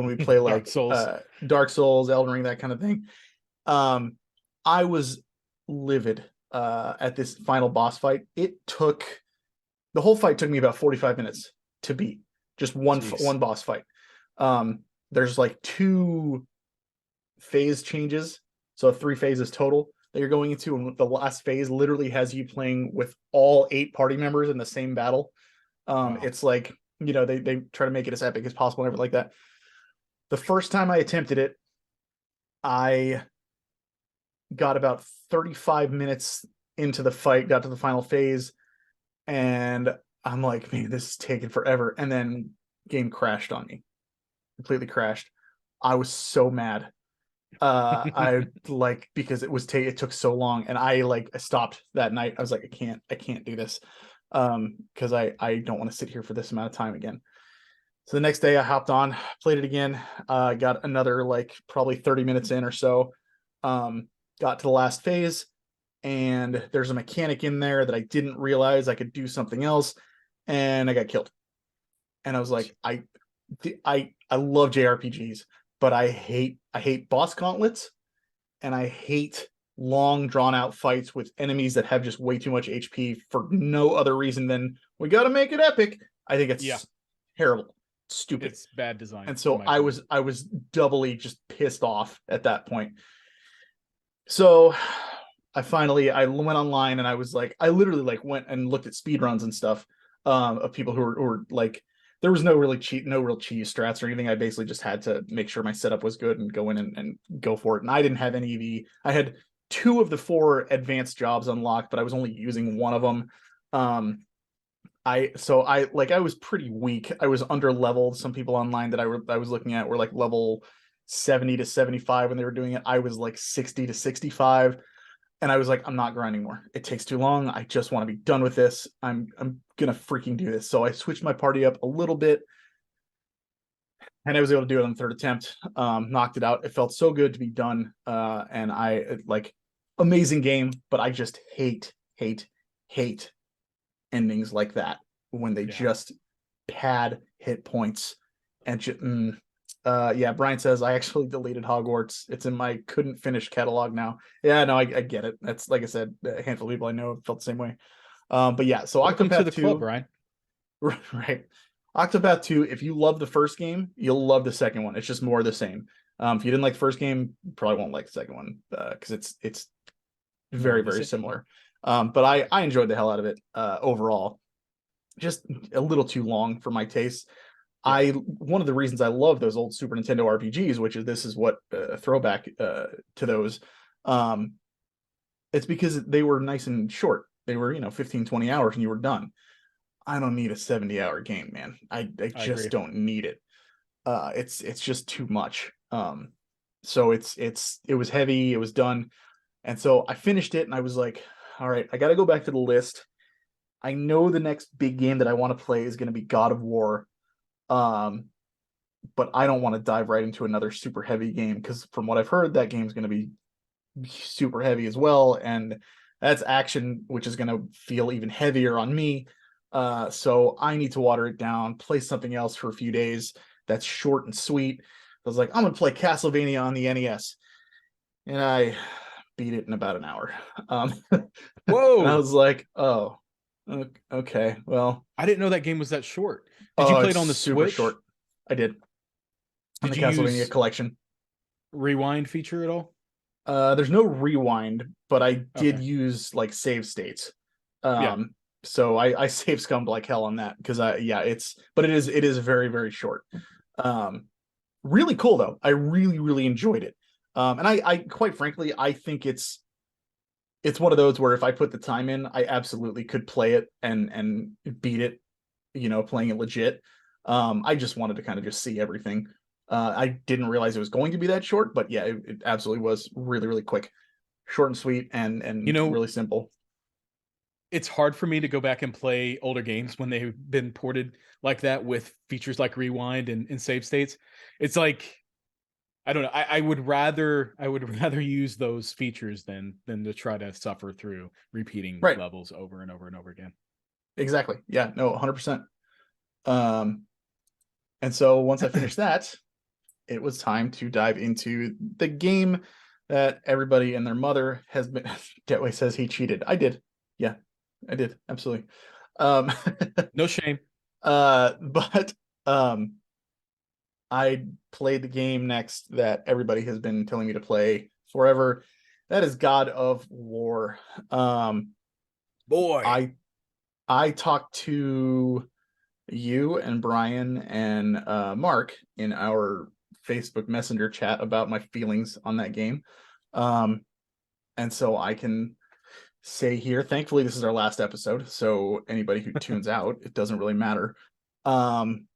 we play Dark like Souls. Dark Souls, Elden Ring, that kind of thing. Um, I was livid at this final boss fight. The whole fight took me about 45 minutes to beat. Just Jeez. one boss fight. There's like 2 phase changes, so 3 phases total that you're going into, and the last phase literally has you playing with all 8 party members in the same battle. Wow. It's like, they try to make it as epic as possible and everything like that. The first time I attempted it, I got about 35 minutes into the fight, got to the final phase, and I'm like, man, this is taking forever. And then game crashed on me, completely crashed. I was so mad. I like, because it took so long, and I stopped that night. I was like, I can't do this. Because I don't want to sit here for this amount of time again. So the next day I hopped on, played it again, got another like probably 30 minutes in or so. Got to the last phase, and there's a mechanic in there that I didn't realize I could do something else, and I got killed. And I was like, I love JRPGs, but I hate boss gauntlets, and I hate long drawn out fights with enemies that have just way too much HP for no other reason than we got to make it epic. I think Yeah. it's terrible, stupid. It's bad design, And in so my I opinion. was I was doubly just pissed off at that point. So I went online, and I was like, I literally like went and looked at speed runs and stuff, of people who were like, there was no real cheese strats or anything. I basically just had to make sure my setup was good and go in and go for it. And I didn't have any of I had 2 of the 4 advanced jobs unlocked, but I was only using one of them. I was pretty weak. I was under leveled. Some people online that I was looking at were like level 70 to 75 when they were doing it. I was like 60 to 65, and I was like, I'm not grinding more. It takes too long. I just want to be done with this. I'm gonna freaking do this. So I switched my party up a little bit, and I was able to do it on the 3rd attempt. Knocked it out. It felt so good to be done. And I like, amazing game, but I just hate endings like that, when they Yeah. just pad hit points and yeah, Brian says I actually deleted Hogwarts. It's in my couldn't finish catalog now. Yeah, no, I get it. That's, like I said, a handful of people I know felt the same way. But yeah, so Welcome to Octopath the club, 2, Ryan. right? Octopath 2, if you love the first game, you'll love the second one. It's just more of the same. If you didn't like the first game, you probably won't like the second one, because it's More very of the very same. similar. But I enjoyed the hell out of it overall. Just a little too long for my taste. Yeah. One of the reasons I love those old Super Nintendo RPGs, which is this is what throwback to those, um, it's because they were nice and short. They were 15, 20 hours and you were done. I don't need a 70-hour game, man. I I just agree. don't need it. It's just too much. So it was heavy. It was done, and so I finished it, and I was like, all right, I got to go back to the list. I know the next big game that I want to play is going to be God of War. Um, but I don't want to dive right into another super heavy game, because from what I've heard, that game's going to be super heavy as well, and that's action, which is going to feel even heavier on me. So I need to water it down, play something else for a few days that's short and sweet. I was like, I'm going to play Castlevania on the NES, and I beat it in about an hour. And I Whoa. was like, oh, okay, well, I didn't know that game was that short. Did you oh, play it's it on the super Switch? short. I did, on Did the you Castlevania use collection. rewind feature at all? There's no rewind, but I did Okay. use like save states. Yeah. So I save scummed like hell on that because but it is very, very short. Um, really cool though. I really, really enjoyed it. And I quite frankly, I think it's one of those where if I put the time in, I absolutely could play it and beat it, playing it legit. I just wanted to kind of just see everything. I didn't realize it was going to be that short, but yeah, it absolutely was really, really quick, short and sweet, You and know, really simple. it's hard for me to go back and play older games when they've been ported like that with features like rewind and save states. It's like I don't know. I would rather use those features than to try to suffer through repeating Right. levels over and over and over again. Exactly. Yeah. No. 100%. Um, and so once I finished that, it was time to dive into the game that everybody and their mother has been. Getway says he cheated. I did. Yeah, I did. Absolutely. Um, No shame. but um, I played the game next that everybody has been telling me to play forever. That is God of War. Um, Boy. I I talked to you and Brian and Mark in our Facebook Messenger chat about my feelings on that game. Um, and so I can say here, thankfully, this is our last episode. So anybody who tunes out, it doesn't really matter.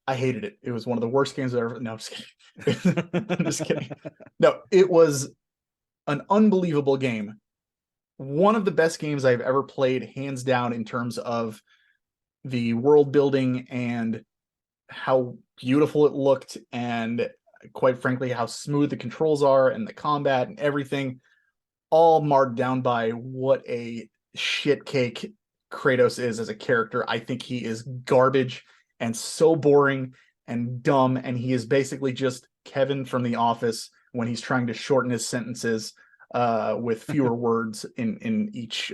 I hated it. It was one of the worst games I've ever. No, I'm just kidding. I'm just kidding. No, it was an unbelievable game. One of the best games I've ever played, hands down, in terms of the world building and how beautiful it looked, and quite frankly, how smooth the controls are and the combat and everything, all marred down by what a shit cake Kratos is as a character. I think he is garbage and so boring and dumb, and he is basically just Kevin from The Office when he's trying to shorten his sentences with fewer words in each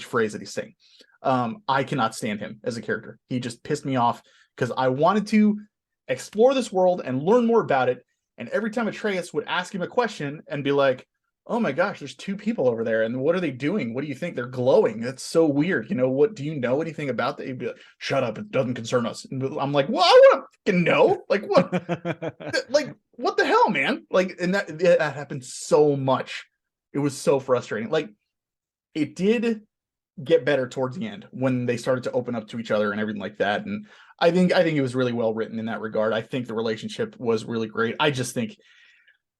phrase that he's saying. I cannot stand him as a character. He just pissed me off because I wanted to explore this world and learn more about it. And every time Atreus would ask him a question and be like, "Oh my gosh, there's two people over there, and what are they doing? What do you think? They're glowing. That's so weird. What do you know anything about that?" He'd be like, "Shut up, it doesn't concern us." And I'm like, "Well, I want to know. Like what? Like what the hell, man? Like, and that happened so much. It was so frustrating. Like it did get better towards the end when they started to open up to each other and everything like that. And I think it was really well written in that regard. I think the relationship was really great. I just think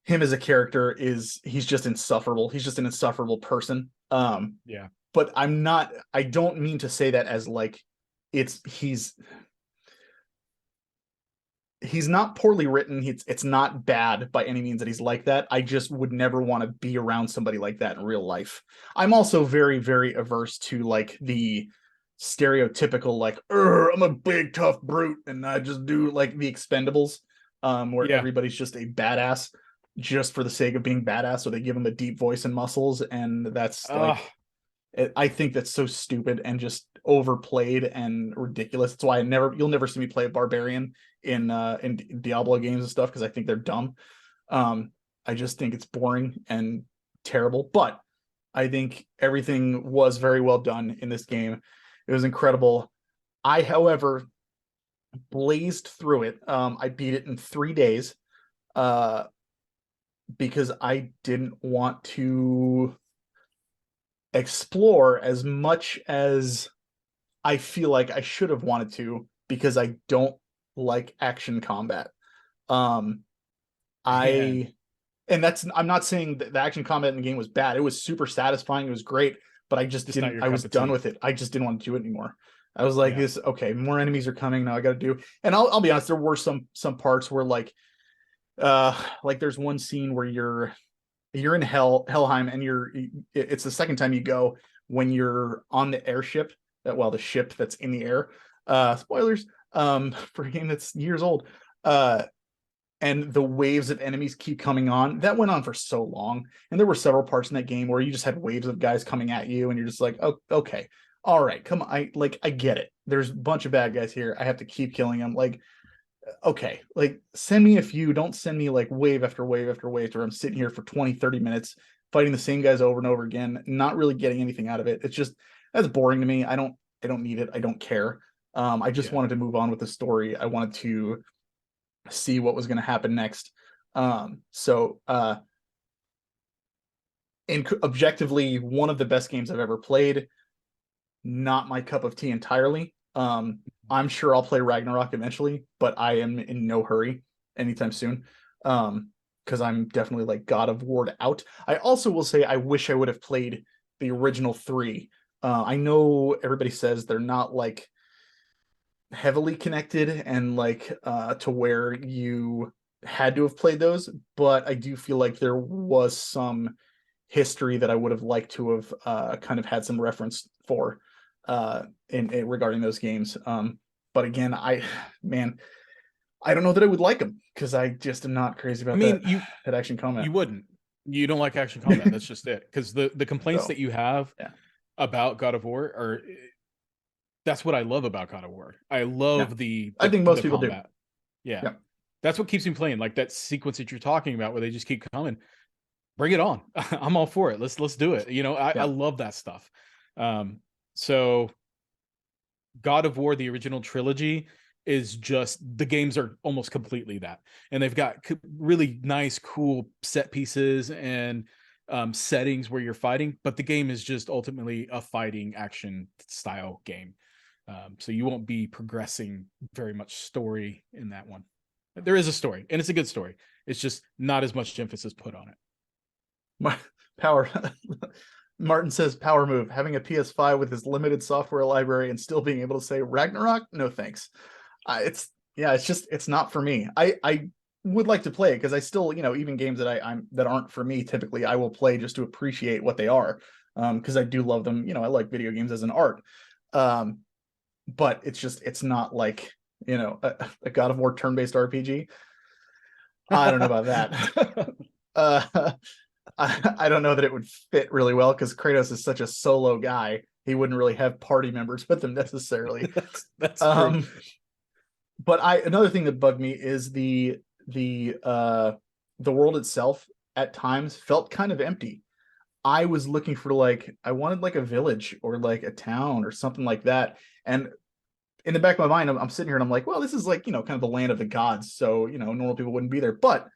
him as a character he's just insufferable. He's just an insufferable person. Yeah. But I don't mean to say that as like it's he's not poorly written. It's not bad by any means that he's like that. I just would never want to be around somebody like that in real life. I'm also very, very averse to like the stereotypical like, I'm a big tough brute and I just do like the Expendables, where Yeah. everybody's just a badass just for the sake of being badass. So they give him a deep voice and muscles, and that's Oh, like I think that's so stupid and just overplayed and ridiculous. That's why you'll never see me play a barbarian in Diablo games and stuff because I think they're dumb. I just think it's boring and terrible. But I think everything was very well done in this game. It was incredible. I, however, blazed through it. I beat it in 3 days uh, because I didn't want to explore as much as I feel like I should have wanted to because I don't like action combat. Um, man. I and that's I'm not saying that the action combat in the game was bad. It was super satisfying. It was great, but I just Just not didn't. your I cup was of done tea. with it. I just didn't want to do it anymore. I was like, Yeah. this okay. More enemies are coming now. I got to do. And I'll be honest. There were some parts where like there's one scene where you're in Helheim and it's the second time you go when you're on the airship the ship that's in the air. Spoilers for a game that's years old. Uh and the waves of enemies keep coming on. That went on for so long. And there were several parts in that game where you just had waves of guys coming at you and you're just like, "Oh, okay. All right, come on. I get it. There's a bunch of bad guys here. I have to keep killing them." Like, okay, like send me a few. Don't send me like wave after wave after wave where I'm sitting here for 20, 30 minutes fighting the same guys over and over again, not really getting anything out of it. It's just that's boring to me. I don't need it. I don't care. I just Yeah. wanted to move on with the story. I wanted to see what was going to happen next. So objectively, one of the best games I've ever played. Not my cup of tea entirely. I'm sure I'll play Ragnarok eventually, but I am in no hurry anytime soon. Because I'm definitely like God of War out. I also will say I wish I would have played the original three. I know everybody says they're not like heavily connected and like to where you had to have played those, but I do feel like there was some history that I would have liked to have kind of had some reference for in regarding those games. But again, man, I don't know that I would like them because I just am not crazy I about mean, that action combat. you wouldn't. You don't like action combat. That's just it. Because the complaints So that you have yeah, about God of War are that's what I love about God of War. I yeah, love I think most the people do. combat. Yeah. Yeah, That's what keeps me playing. Like that sequence that you're talking about where they just keep coming. Bring it on. I'm all for it. Let's do it. You know, I yeah. love that stuff. So God of War, the original trilogy, is just the games are almost completely that, and they've got really nice, cool set pieces and settings where you're fighting, but the game is just ultimately a fighting action style game. So you won't be progressing very much story in that one. There is a story, and it's a good story. It's just not as much emphasis put on it. My power. Martin says power move. Having a PS5 with his limited software library and still being able to say Ragnarok, no thanks. It's yeah, it's just it's not for me. I would like to play it because I still even games that I'm that aren't for me typically I will play just to appreciate what they are because I do love them. I like video games as an art, um, but it's not like a God of War turn-based RPG. I don't know about that. uh, I don't know that it would fit really well because Kratos is such a solo guy. He wouldn't really have party members with him necessarily. That's true. Um, but another thing that bugged me is the world itself at times felt kind of empty. I was looking for I wanted like a village or like a town or something like that. And in the back of my mind, I'm sitting here and I'm like, well, this is like, kind of the land of the gods. So, normal people wouldn't be there. But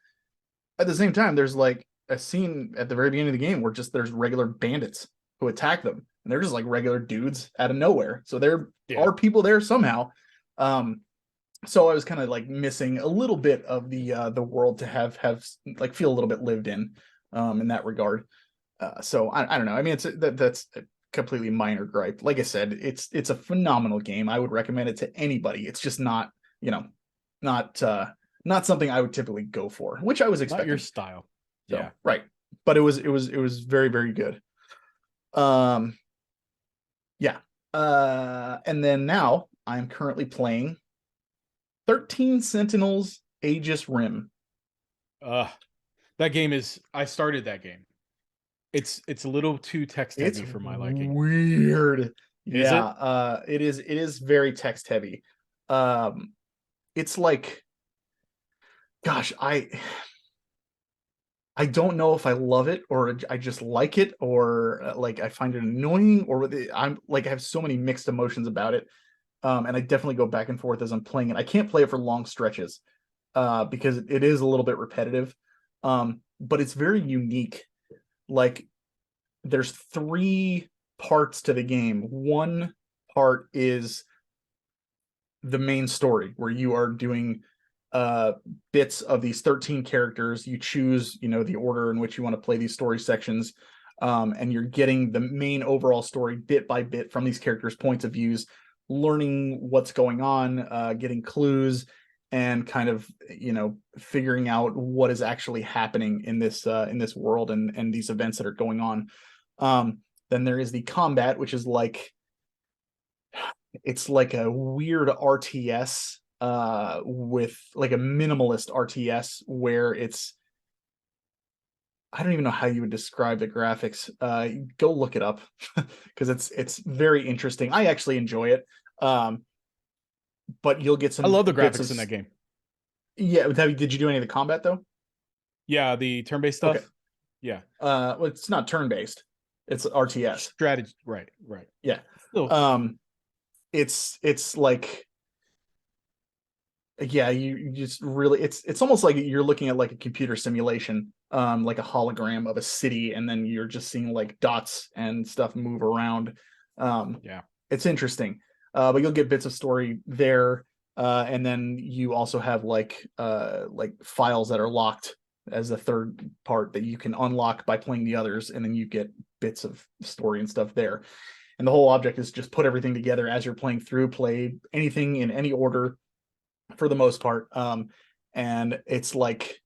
at the same time, there's like a scene at the very beginning of the game where just there's regular bandits who attack them. And they're just like regular dudes out of nowhere. So there Yeah. are people there somehow. Um, so I was kind of like missing a little bit of the world to have like feel a little bit lived in that regard. So I don't know. I mean, that's a completely minor gripe. Like I said, it's a phenomenal game. I would recommend it to anybody. It's just not not not something I would typically go for, which I was Not your expecting. style. So Yeah. right, but it was very very good. Um, yeah. And then now I'm currently playing 13 Sentinels Aegis Rim. Uh that game is I started that game. It's a little too text It's heavy for my liking. weird. Is Yeah, it? it is very text heavy. Um, it's like, gosh, I don't know if I love it or I just like it or like I find it annoying or I'm like I have so many mixed emotions about it. And I definitely go back and forth as I'm playing it. I can't play it for long stretches because it is a little bit repetitive. But it's very unique. Like there's three parts to the game. One part is the main story where you are doing uh bits of these 13 characters. You choose the order in which you want to play these story sections, and you're getting the main overall story bit by bit from these characters points of views, learning what's going on, getting clues, and kind of figuring out what is actually happening in this world and these events that are going on. Then there is the combat, which is like it's like a weird RTS with like a minimalist RTS where it's I don't even know how you would describe the graphics. Go look it up because it's very interesting. I actually enjoy it. Um, but you'll get I some love the bits graphics of in that game. yeah. Did you do any of the combat though? Yeah, the turn-based Okay. stuff. Yeah. Well, it's not turn-based. It's RTS. Strategy. Right. Yeah. Still, It's like, yeah, you just really, it's almost like you're looking at like a computer simulation, like a hologram of a city, and then you're just seeing like dots and stuff move around. yeah. It's interesting. But you'll get bits of story there. And then you also have like files that are locked as a third part that you can unlock by playing the others, and then you get bits of story and stuff there. And the whole object is just put everything together as you're playing through, play anything in any order for the most part. And it's like,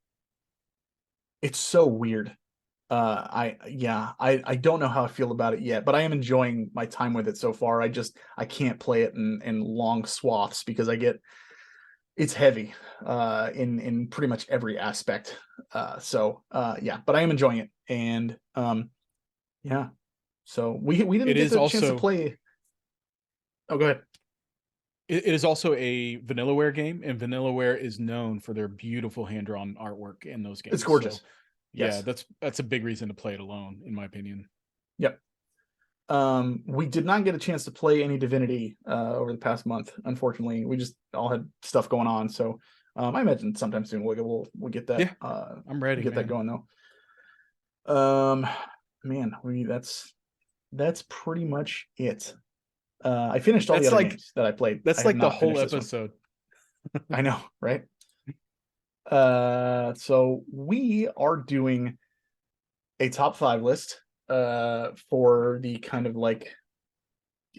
it's so weird. I don't know how I feel about it yet, but I am enjoying my time with it so far. I can't play it in long swaths because it's heavy in pretty much every aspect. Yeah, but I am enjoying it. And yeah. So we didn't It get is the chance to also play. Oh, go ahead. it is also a Vanillaware game, and Vanillaware is known for their beautiful hand drawn artwork in those games. It's gorgeous. So, yeah, Yes. that's a big reason to play it alone, in my opinion. Yep. We did not get a chance to play any Divinity over the past month. Unfortunately, we just all had stuff going on. So I imagine sometime soon we'll get that. Yeah, I'm ready, Get that man. going though. Man, that's pretty much it. I finished all the That's other like games that I played. I that's have like the not whole finished this one. episode. I know, right? So we are doing a top 5 list for the kind of like,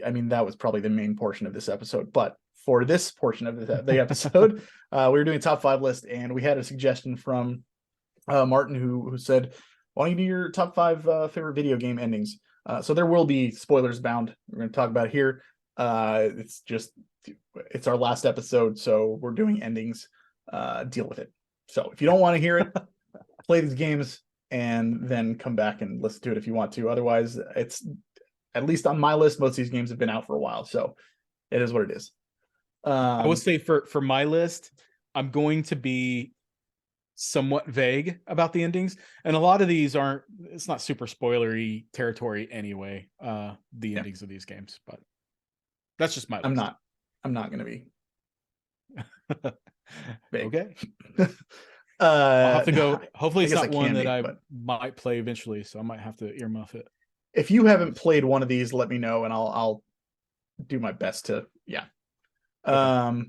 I mean, that was probably the main portion of this episode, but for this portion of the episode, we were doing a top 5 list, and we had a suggestion from Martin who said, "Why don't you do your top 5 favorite video game endings?" So there will be spoilers bound. We're going to talk about it here. It's our last episode, so we're doing endings. Deal with it. So if you don't want to hear it, play these games and then come back and listen to it if you want to. Otherwise, it's, at least on my list, most of these games have been out for a while, so it is what it is. I would say for my list, I'm going to be somewhat vague about the endings, and a lot of these aren't. It's not super spoilery territory anyway. The endings of these games, but that's just my list. I'm not going to be big. Okay. I'll I'll have to go. Hopefully, it's not one that I but might play eventually, so I might have to earmuff it. if you haven't played one of these, let me know, and I'll do my best to, yeah. Okay.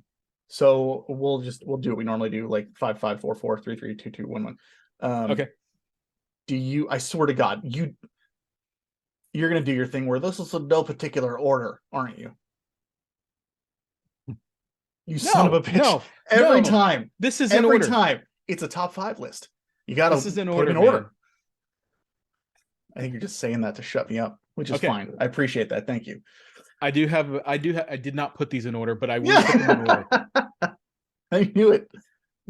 So we'll do what we normally do, like 5 5 4 4 3 3 2 2 1 1. Okay. Do you? I swear to God, you're gonna do your thing where this is in no particular order, aren't you? You son of a bitch! No, Every no. time, This is in every order. time, it's a top 5 list. You gotta This is in put order, them in order. man. I think you're just saying that to shut me up, which is Okay. fine. I appreciate that. Thank you. I did not put these in order, but I will put them in order. I knew it.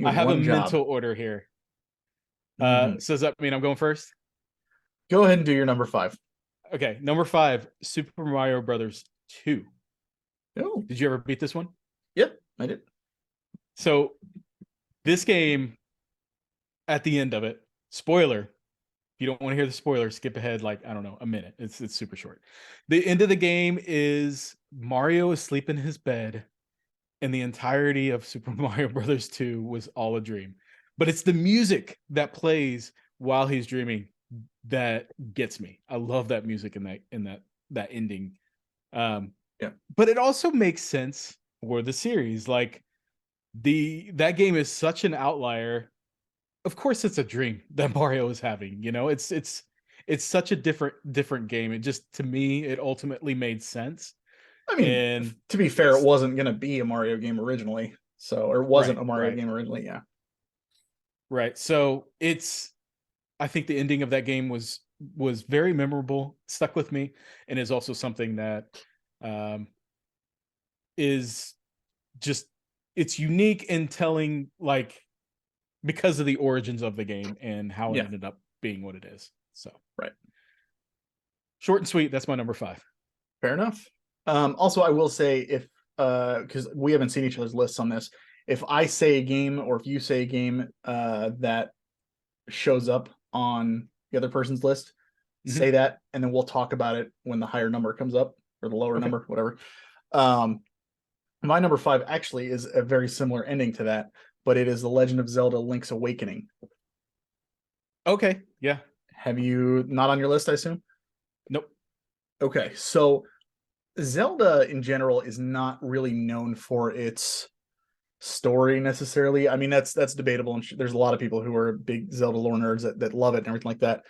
I have a mental order here. So does that mean I'm going first? Go ahead and do your number 5. Okay, number 5, Super Mario Brothers 2. Oh, Did you ever beat this one? yep, I did. So this game, at the end of it, spoiler. If you don't want to hear the spoiler, skip ahead like, I don't know, a minute. It's super short. The end of the game is Mario asleep in his bed, and the entirety of Super Mario Brothers 2 was all a dream. But it's the music that plays while he's dreaming that gets me. I love that music in that ending. Yeah. But it also makes sense for the series. Like that game is such an outlier. Of course it's a dream that Mario is having, it's such a different game. It just, to me, it ultimately made sense. I mean, And to be fair, it wasn't going to be a Mario game originally. So, or it wasn't a Mario right. game originally. Yeah. Right. So I think the ending of that game was very memorable, stuck with me, and is also something that is just, it's unique in telling, like, because of the origins of the game and how it ended up being what it is. So right. Short and sweet. That's my number 5. Fair enough. Also, I will say, if because we haven't seen each other's lists on this, if I say a game or if you say a game that shows up on the other person's list, Mhm. say that, and then we'll talk about it when the higher number comes up or the lower Okay. number, whatever. Um, my number 5 actually is a very similar ending to that, but it is The Legend of Zelda: Link's Awakening. Okay. Yeah. Have you not on your list, I assume? Nope. Okay, so Zelda in general is not really known for its story necessarily. I mean, that's debatable, and there's a lot of people who are big Zelda lore nerds that love it and everything like that.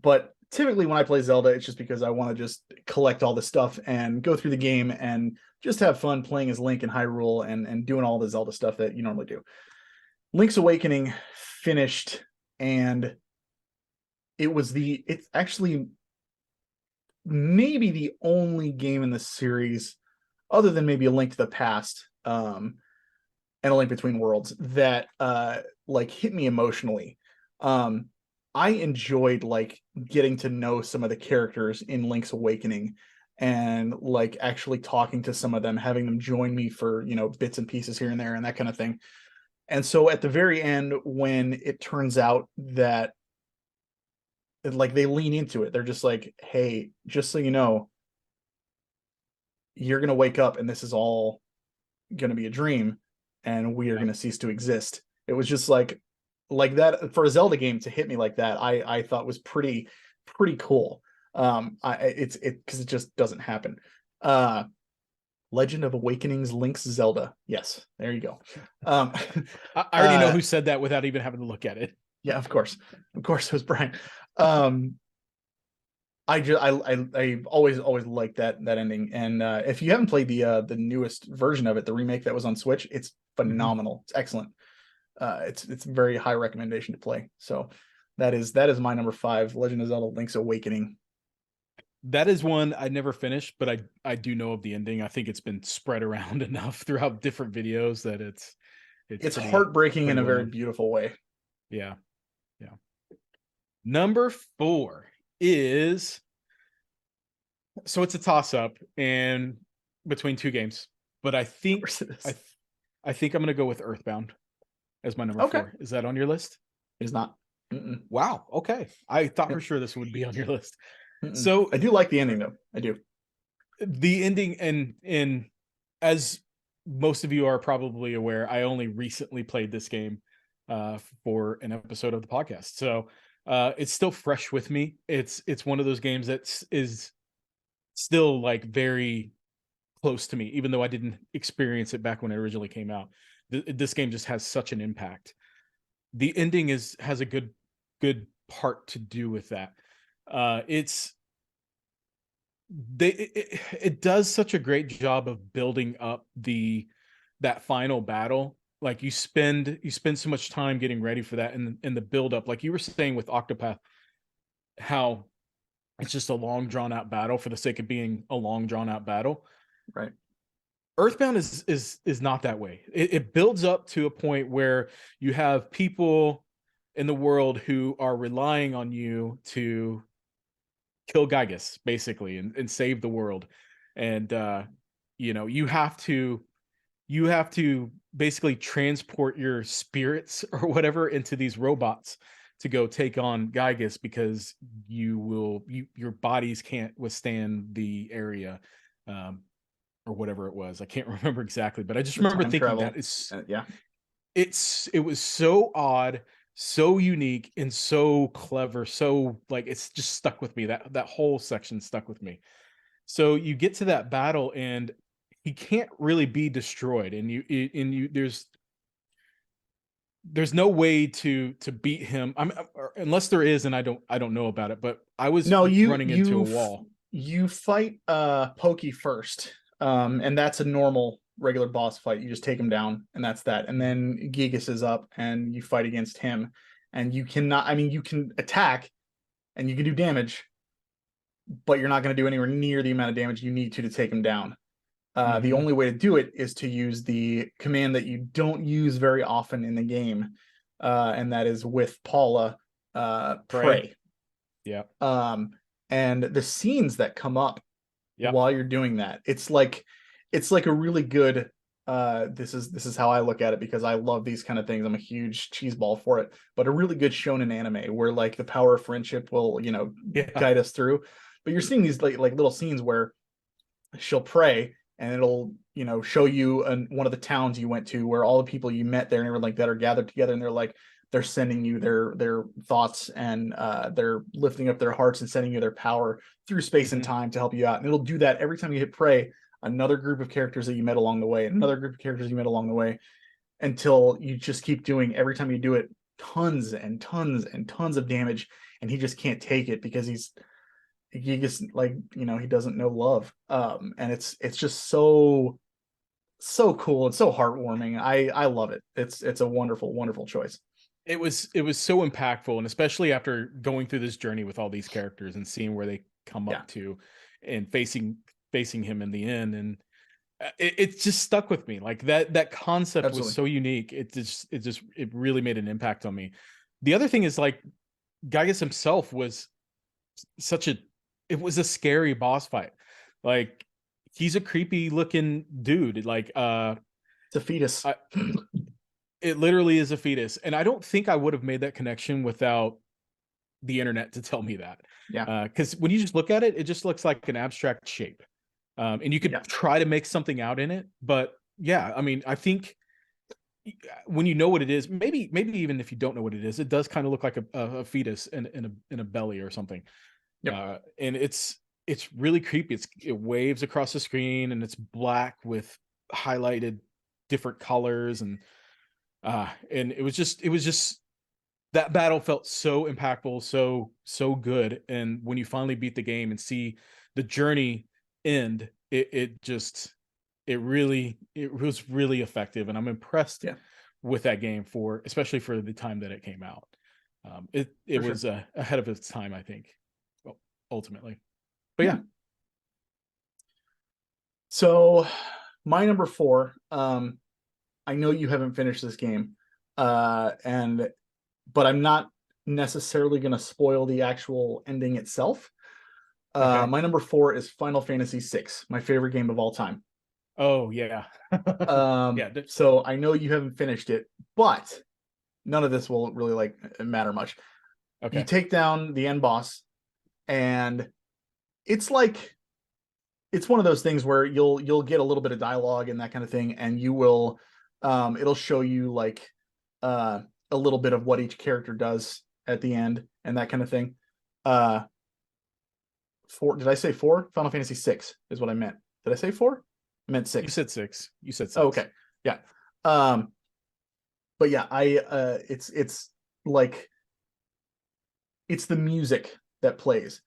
But typically when I play Zelda, it's just because I want to just collect all the stuff and go through the game and just have fun playing as Link in Hyrule and doing all the Zelda stuff that you normally do. Link's Awakening finished, and it's actually maybe the only game in the series, other than maybe A Link to the Past, and A Link Between Worlds, that like hit me emotionally. Um, I enjoyed like getting to know some of the characters in Link's Awakening and like actually talking to some of them, having them join me for, bits and pieces here and there and that kind of thing. And so at the very end, when it turns out that like they lean into it, they're just like, hey, just so you know, you're gonna wake up and this is all gonna be a dream and we are Yeah. gonna cease to exist. It was just like that for a Zelda game to hit me like that, I thought was pretty cool. It because it just doesn't happen. Uh Legend of Awakenings Link's Zelda. Yes, there you go. Um I already know uh who said that without even having to look at it. yeah, of course. Of course it was Brian. Um I just I always liked that ending. And if you haven't played the newest version of it, the remake that was on Switch, it's Mhm. phenomenal. It's excellent. It's very high recommendation to play. So that is my number 5, Legend of Zelda: Link's Awakening. That is one I never finished, but I do know of the ending. I think it's been spread around enough throughout different videos that it's It's pretty heartbreaking in pretty a well very known. beautiful way. Yeah. Yeah. Number 4 is, so it's a toss up and between two games, but I Of think course it I is. th- I think I'm going to go with Earthbound as my number Okay, 4. Is that on your list? it's not. Mm-mm, Wow. Okay. I thought for nope, sure this would be on your list. mm-mm. So I do like the ending though. I do. the ending, and as most of you are probably aware, I only recently played this game for an episode of the podcast. So it's still fresh with me. It's one of those games that is still like very close to me, even though I didn't experience it back when it originally came out. This game just has such an impact. The ending has a good part to do with that. It's it does such a great job of building up that final battle. Like you spend so much time getting ready for that, and in the build up, like you were saying with Octopath, how it's just a long drawn out battle for the sake of being a long drawn out battle. Right. Earthbound is not that way. It builds up to a point where you have people in the world who are relying on you to kill Gygus, basically, and save the world. And you have to basically transport your spirits or whatever into these robots to go take on Gygus, because your bodies can't withstand the area. Or whatever it was. I can't remember exactly, but I just The remember time thinking that travel. Yeah. it was so odd, so unique, and so clever. So like it's just stuck with me. That whole section stuck with me. So you get to that battle and he can't really be destroyed, and there's no way to beat him. Unless there is, and I don't know about it, but I was No, you running into a you wall. you fight Pokey first. And that's a normal regular boss fight. You just take him down and that's that. And then Gigas is up and you fight against him. And you cannot, I mean, you can attack and you can do damage, but you're not going to do anywhere near the amount of damage you need to take him down. The Hmm. only way to do it is to use the command that you don't use very often in the game, and that is with Paula, Pray. Pray. Yeah. Um, and the scenes that come up Yep. while you're doing that, it's like a really good This is how I look at it because I love these kind of things. I'm a huge cheeseball for it. But a really good shonen anime where like the power of friendship will, Yeah. guide us through. But you're seeing these like little scenes where she'll pray and it'll show you one of the towns you went to where all the people you met there and everything like that are gathered together, and they're sending you their thoughts, and they're lifting up their hearts and sending you their power through space and Mhm. time to help you out. And it'll do that every time you hit pray. Another group of characters that you met along the way, another group of characters you met along the way, until you just keep doing, every time you do it, tons and tons and tons of damage, and he just can't take it because he just like he doesn't know love. And it's just so cool and so heartwarming. I love it. It's a wonderful, wonderful choice. It was so impactful, and especially after going through this journey with all these characters and seeing where they come Yeah, up to, and facing him in the end, and it just stuck with me. Like that concept was absolutely. so unique. It really made an impact on me. The other thing is, like, Gygas himself was such a it was a scary boss fight. Like, he's a creepy looking dude. Like, It's a fetus. I, it literally is a fetus, and I don't think I would have made that connection without the internet to tell me that. Yeah, Because when you just look at it, it just looks like an abstract shape, and you could yeah, try to make something out in it. But yeah, I mean, I think when you know what it is, maybe even if you don't know what it is, it does kind of look like a fetus in a belly or something. yep, And it's really creepy. It waves across the screen, and it's black with highlighted different colors, and it was just that battle felt so impactful, so good. And when you finally beat the game and see the journey end, it was really effective, and I'm impressed yeah, with that game, for especially for the time that it came out. It for sure. was ahead of its time, I think. Well, ultimately, but Yeah. yeah. So my number four, I know you haven't finished this game, and but I'm not necessarily going to spoil the actual ending itself. Okay. My number four is Final Fantasy VI, my favorite game of all time. Oh yeah. Yeah. So I know you haven't finished it, but none of this will really like matter much. You Okay. take down the end boss, and it's like it's one of those things where you'll get a little bit of dialogue and that kind of thing, and you will it'll show you like uh a little bit of what each character does at the end and that kind of thing. Uh four, did I say four? Final Fantasy six is what I meant. Did I say four? I meant You six. said six. You said Oh, six. okay. Yeah. Um but yeah, I it's like it's the music that plays.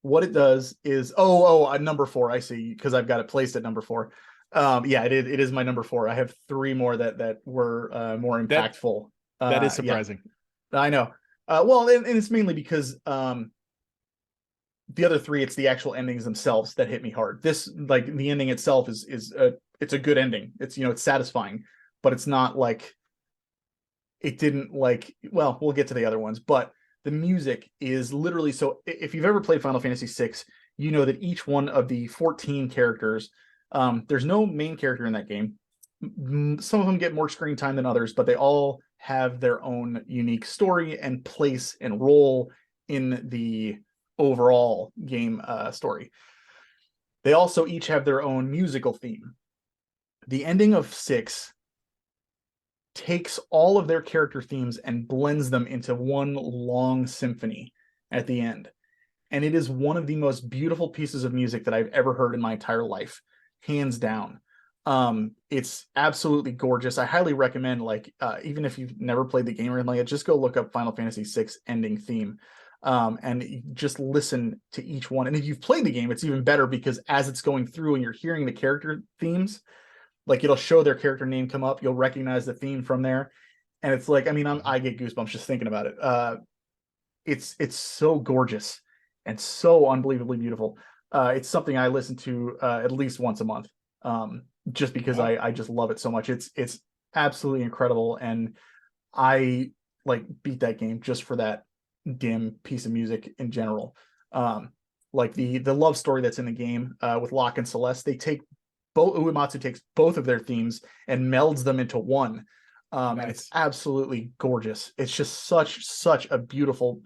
What it does is number four. I see, because I've got it placed at number four. Yeah, it is my number four. I have three more that were more That impactful. that is Yeah, surprising. I know. Well, and it's mainly because the other three, it's the actual endings themselves that hit me hard. This, like, the ending itself is it's a good ending. It's it's satisfying, but it's not like it didn't like. Well, we'll get to the other ones, but the music is literally so. If you've ever played Final Fantasy VI, you know that each one of the 14 characters, there's no main character in that game. Some of them get more screen time than others, but they all have their own unique story and place and role in the overall game story. They also each have their own musical theme. The ending of six takes all of their character themes and blends them into one long symphony at the end. And it is one of the most beautiful pieces of music that I've ever heard in my entire life, hands down. It's absolutely gorgeous. I highly recommend, like, even if you've never played the game or anything like that, just go look up Final Fantasy VI ending theme, and just listen to each one. And if you've played the game, it's even better because as it's going through and you're hearing the character themes, like, it'll show their character name come up, you'll recognize the theme from there, and it's like, I mean, I get goosebumps just thinking about it. It's so gorgeous and so unbelievably beautiful. It's something I listen to at least once a month, just because Wow. I just love it so much. It's absolutely incredible, and I like beat that game just for that damn piece of music in general. Um, like the love story that's in the game with Locke and Celeste, they take both Uematsu takes both of their themes and melds them into one. And it's Nice. absolutely gorgeous. It's just such a beautiful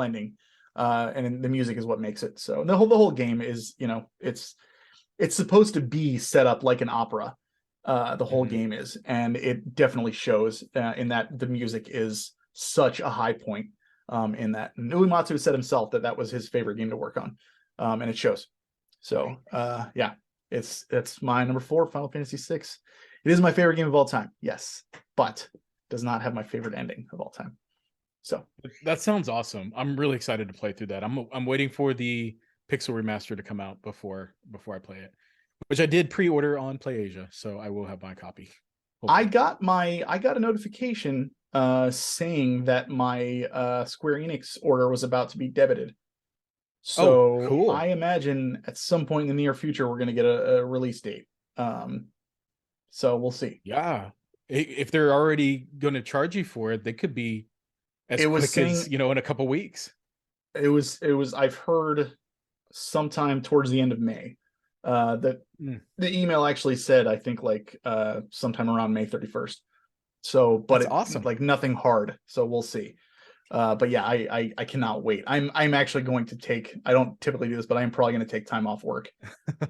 ending. And the music is what makes it. So the whole game is, it's supposed to be set up like an opera. The whole Mhm. game is, and it definitely shows in that the music is such a high point in that. And Uematsu said himself that was his favorite game to work on, and it shows. So yeah, it's my number 4, Final Fantasy VI. It is my favorite game of all time, yes, but does not have my favorite ending of all time. So That sounds awesome. I'm really excited to play through that. I'm waiting for the Pixel remaster to come out before I play it, which I did pre-order on PlayAsia, so I will have my copy. I Hopefully. got a notification saying that my Square Enix order was about to be debited. Oh, So I cool. imagine at some point in the near future we're going to get a release date. Um, so we'll see. Yeah. If they're already going to charge you for it, they could be as It was quick as, saying in a couple weeks. it was I've heard sometime towards the end of May. That Mm, the email actually said I think like sometime around May 31st. So, but that's it awesome. like nothing hard. So we'll see. But yeah, I cannot wait. I'm actually going to take. I don't typically do this, but I'm probably going to take time off work,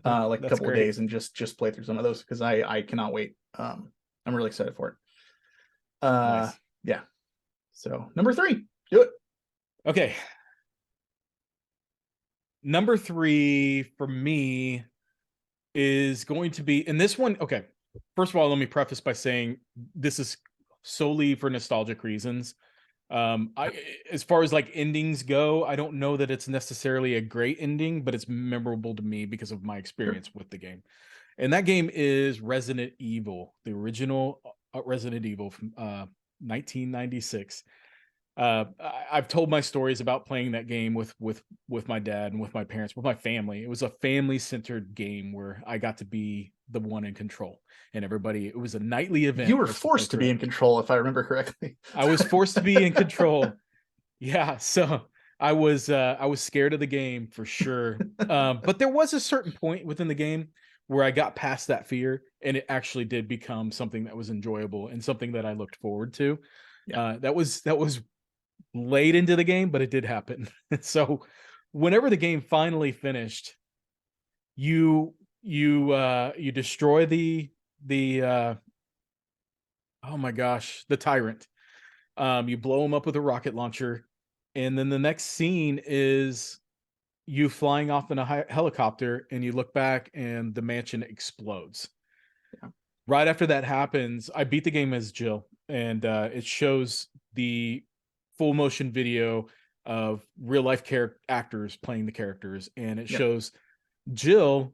like a That's couple of great. days, and just play through some of those because I cannot wait. I'm really excited for it. Uh, Nice. yeah. So number 3, do it. Okay. Number 3 for me is going to be, and this one, okay. First of all, let me preface by saying this is solely for nostalgic reasons. I As far as like endings go, I don't know that it's necessarily a great ending, but it's memorable to me because of my Sure. experience with the game. And that game is Resident Evil, the original Resident Evil from 1996. I've told my stories about playing that game with my dad and with my parents, with my family. It was a family centered game where I got to be the one in control, and everybody. It was a nightly You event were for us to play forced to through be it. in control, if I remember correctly. I was forced to be in control. Yeah, so I was scared of the game for sure. But there was a certain point within the game where I got past that fear, and it actually did become something that was enjoyable and something that I looked forward to. Yeah. That was late into the game, but it did happen. So whenever the game finally finished, you destroy the oh my gosh, the tyrant. You blow him up with a rocket launcher, and then the next scene is you flying off in a helicopter, and you look back, and the mansion explodes. Yeah. Right after that happens, I beat the game as Jill, and it shows the full motion video of real life actors playing the characters, and it Yep. shows Jill,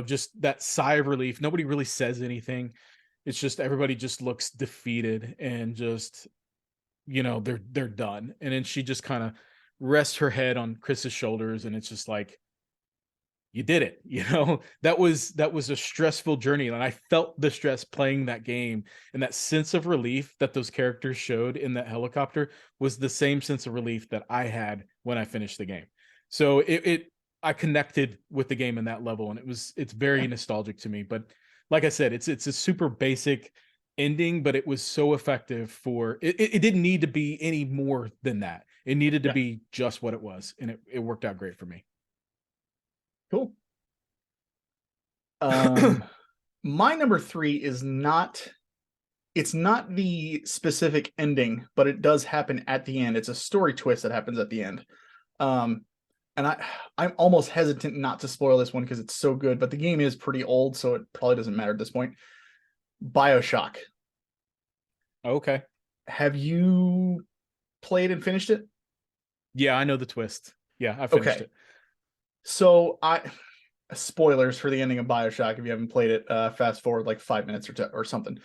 just that sigh of relief. Nobody really says anything. It's just everybody just looks defeated and just they're done. And then she just kind of rests her head on Chris's shoulders, and it's just like, you did it. That was a stressful journey, and I felt the stress playing that game, and that sense of relief that those characters showed in that helicopter was the same sense of relief that I had when I finished the game. So it I connected with the game in that level, and it's very Yeah. nostalgic to me. But like I said, it's a super basic ending, but it was so effective for it didn't need to be any more than that. It needed to Yeah. be just what it was, and it worked out great for me. Cool. Um, my number 3 is not. It's not the specific ending, but it does happen at the end. It's a story twist that happens at the end. Um, and I'm almost hesitant not to spoil this one because it's so good, but the game is pretty old, so it probably doesn't matter at this point. BioShock. Okay. Have you played and finished it? Yeah, I know the twist. Yeah, I finished Okay. it. So I spoilers for the ending of BioShock if you haven't played it, fast forward like 5 minutes or something.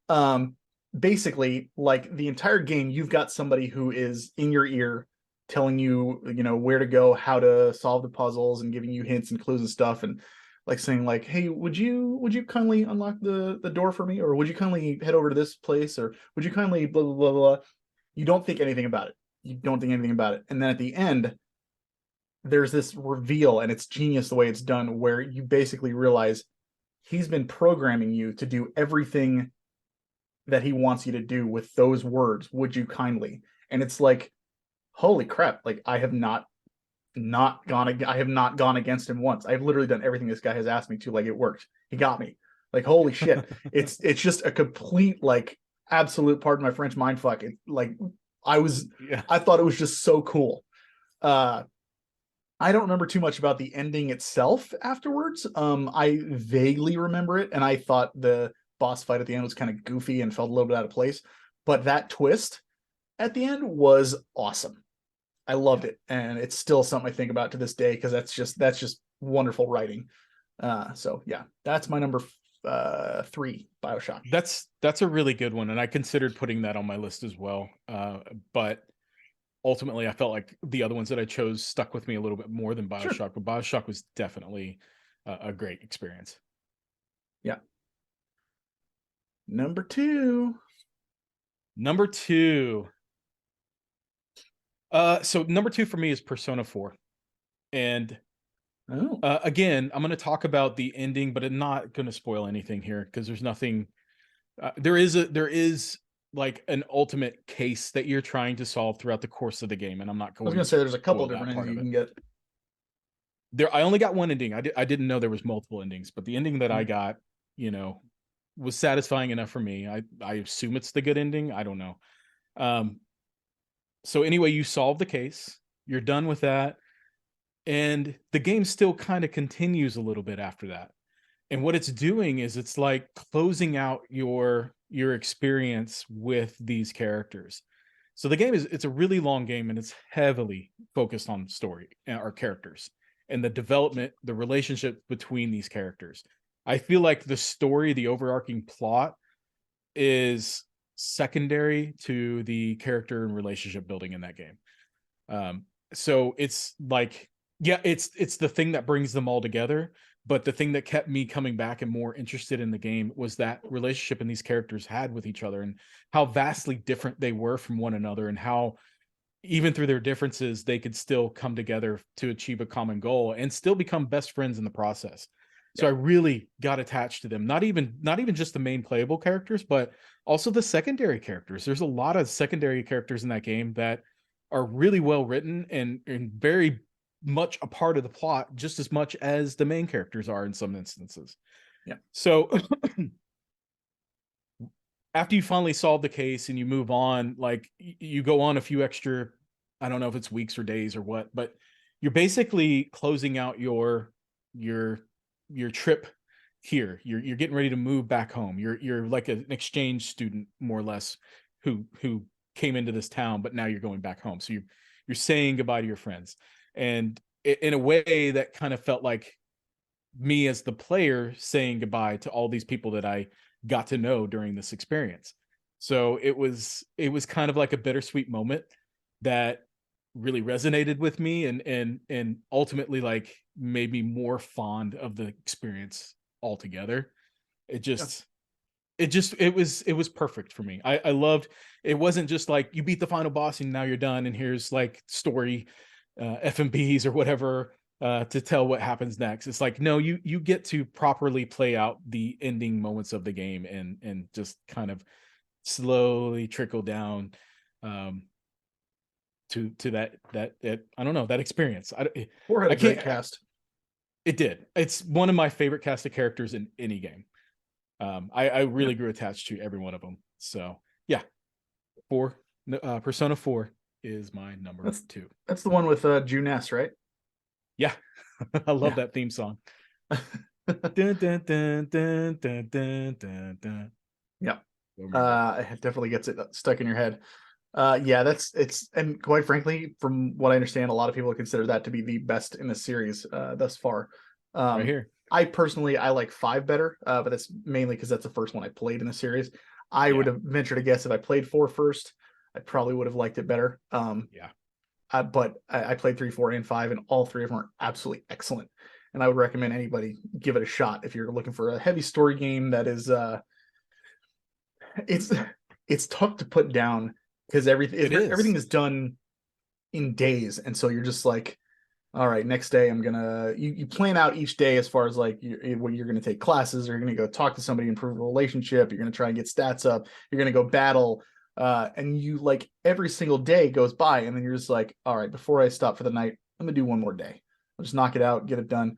Um, Basically, like the entire game, you've got somebody who is in your ear telling you, where to go, how to solve the puzzles, and giving you hints and clues and stuff, and like saying like, "Hey, would you kindly unlock the door for me, or would you kindly head over to this place, or would you kindly blah blah blah blah." You don't think anything about it. You don't think anything about it, and then at the end, there's this reveal, and it's genius the way it's done, where you basically realize he's been programming you to do everything that he wants you to do with those words, would you kindly? And it's like, holy crap, like I have not gone against him once. I've literally done everything this guy has asked me to. Like, it worked. He got me. Like, holy shit. It's just a complete, like, absolute, pardon my French, mind fuck. Like, Yeah. I thought it was just so cool. I don't remember too much about the ending itself afterwards. I vaguely remember it, and I thought the boss fight at the end was kind of goofy and felt a little bit out of place. But that twist at the end was awesome. I loved it, and it's still something I think about to this day because that's just wonderful writing. So yeah, that's my number 3, BioShock. That's a really good one, and I considered putting that on my list as well. But ultimately, I felt like the other ones that I chose stuck with me a little bit more than Sure. BioShock. But BioShock was definitely a great experience. Yeah. Number 2. Number 2. So number 2 for me is Persona 4. And Oh, again, I'm going to talk about the ending, but I'm not going to spoil anything here because there's nothing. There is like an ultimate case that you're trying to solve throughout the course of the game, and I'm not I was going gonna to say there's a couple spoil that different part endings of you it. can get. I only got one ending. I didn't know there was multiple endings, but the ending that I Mhm. got, you know, was satisfying enough for me. I assume it's the good ending. I don't know. Um, so anyway, you solve the case. You're done with that, and the game still kind of continues a little bit after that. And what it's doing is it's like closing out your experience with these characters. So the game is it's a really long game, and it's heavily focused on story or characters and the development, the relationship between these characters. I feel like the story, the overarching plot is secondary to the character and relationship building in that game. So it's like, yeah, it's the thing that brings them all together. But the thing that kept me coming back and more interested in the game was that relationship and these characters had with each other, and how vastly different they were from one another, and how even through their differences they could still come together to achieve a common goal and still become best friends in the process. So Yeah. I really got attached to them. Not even just the main playable characters, but also the secondary characters. There's a lot of secondary characters in that game that are really well written and very much a part of the plot just as much as the main characters are in some instances. Yeah. So after you finally solve the case and you move on, like you go on a few extra, I don't know if it's weeks or days or what, but you're basically closing out your your trip here. You're getting ready to move back home. You're like an exchange student, more or less, who came into this town, but now you're going back home. So you're saying goodbye to your friends. And in a way that kind of felt like me as the player saying goodbye to all these people that I got to know during this experience. So it was kind of like a bittersweet moment that really resonated with me and ultimately like made me more fond of the experience altogether. It Yeah. just it was perfect for me. I loved it. Wasn't just like you beat the final boss and now you're done and here's like story FMBs or whatever to tell what happens next. It's like, no, you get to properly play out the ending moments of the game and just kind of slowly trickle down um to that I don't know, that experience. Four had I a great can't. cast. It did. It's one of my favorite cast of characters in any game. I Yeah. really grew attached to every one of them. So yeah, four. Persona 4 is my number That's 2. that's the one with Juness, right? Yeah, I love Yeah. that theme song. Dun, dun, dun, dun, dun, dun, dun, dun. Yeah. Remember. It definitely gets it stuck in your head. Yeah, and quite frankly, from what I understand, a lot of people consider that to be the best in the series thus far. Right Um, here. I like 5 better, but that's mainly because that's the first one I played in the series. I would Yeah, have ventured to guess if I played 4 first, I probably would have liked it better. yeah. But I played 3, 4, and 5, and all 3 of them are absolutely excellent. And I would recommend anybody give it a shot if you're looking for a heavy story game that is it's it's tough to put down because It everything is. is done in days, and so you're just like, all right, next day I'm gonna you plan out each day as far as like what you're gonna take classes, or you're gonna go talk to somebody, improve a relationship, you're gonna try and get stats up, you're gonna go battle, and you like every single day goes by, and then you're just like, all right, before I stop for the night, I'm gonna do one more day. I'll just knock it out, get it done.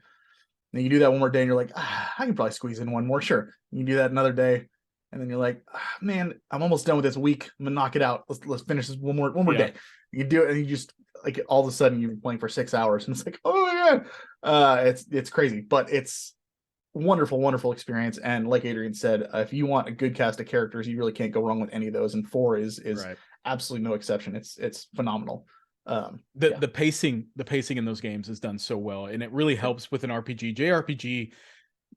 Then you do that one more day, and you're like, I can probably squeeze in one more. Sure, you do that another day, and then you're like, man, I'm almost done with this week. I'm gonna knock it out. Let's finish this one more Yeah. day. You do it, and you just like all of a sudden you're playing for 6 hours, and it's like, oh my god, it's crazy, but it's wonderful, wonderful experience. And like Adrian said, if you want a good cast of characters, you really can't go wrong with any of those. And four is Right. absolutely no exception. It's phenomenal. The Yeah, the pacing in those games is done so well, and it really sure. helps with an RPG. JRPG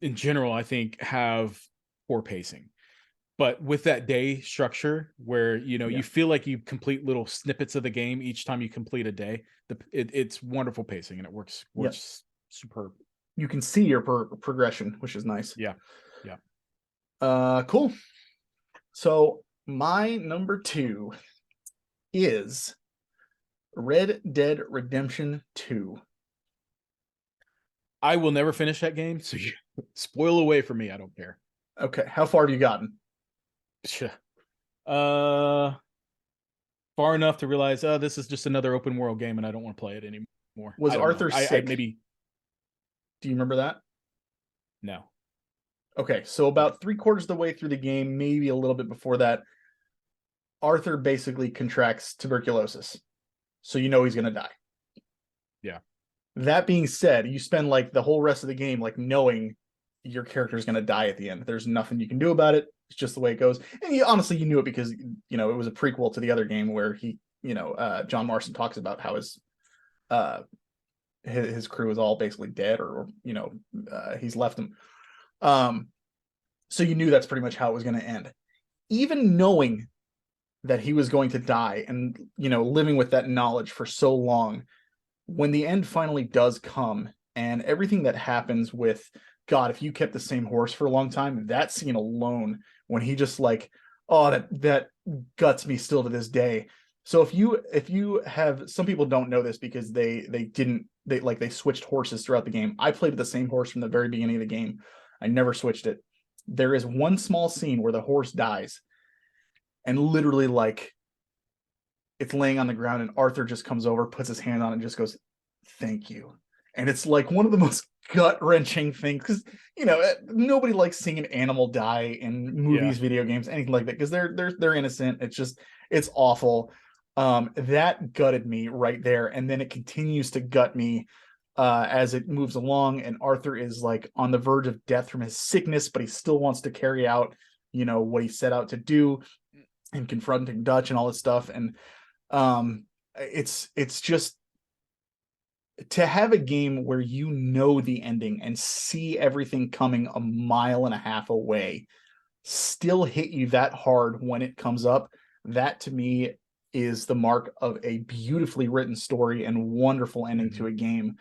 in general, I think, have poor pacing. But with that day structure where Yeah, you feel like you complete little snippets of the game each time you complete a day, it's wonderful pacing and it works yeah. works superb. You can see your progression, which is nice. Yeah. Yeah. Cool. So my number two is Red Dead Redemption 2. I will never finish that game, so you spoil away for me. I don't care. Okay, how far have you gotten? Uh, Far enough to realize, oh, this is just another open world game, and I don't want to play it anymore. Was I don't know. Arthur I sick? maybe Do you remember that? no. Okay, so about three-quarters of the way through the game, maybe a little bit before that, Arthur basically contracts tuberculosis. So you know he's going to die. Yeah. That being said, you spend like the whole rest of the game like knowing your character is going to die at the end. There's nothing you can do about it. It's just the way it goes. And honestly, you knew it because it was a prequel to the other game where John Marston talks about how uh, his crew is all basically dead, or he's left them. Um, so you knew that's pretty much how it was going to end. Even knowing that he was going to die, and living with that knowledge for so long, when the end finally does come, and everything that happens with God, if you kept the same horse for a long time, that scene alone, when he just like, oh, that guts me still to this day. So if you have, some people don't know this because they switched horses throughout the game. I played with the same horse from the very beginning of the game. I never switched it. There is one small scene where the horse dies, and literally like it's laying on the ground, and Arthur just comes over, puts his hand on it, and just goes, thank you. And it's like one of the most gut wrenching things, because nobody likes seeing an animal die in Yeah. movies, video games, anything like that, because they're innocent. It's awful. That gutted me right there, and then it continues to gut me as it moves along, and Arthur is like on the verge of death from his sickness, but he still wants to carry out what he set out to do, and confronting Dutch and all this stuff. And it's just to have a game where the ending and see everything coming a mile and a half away still hit you that hard when it comes up. That to me is the mark of a beautifully written story and wonderful ending to Mhm. a game.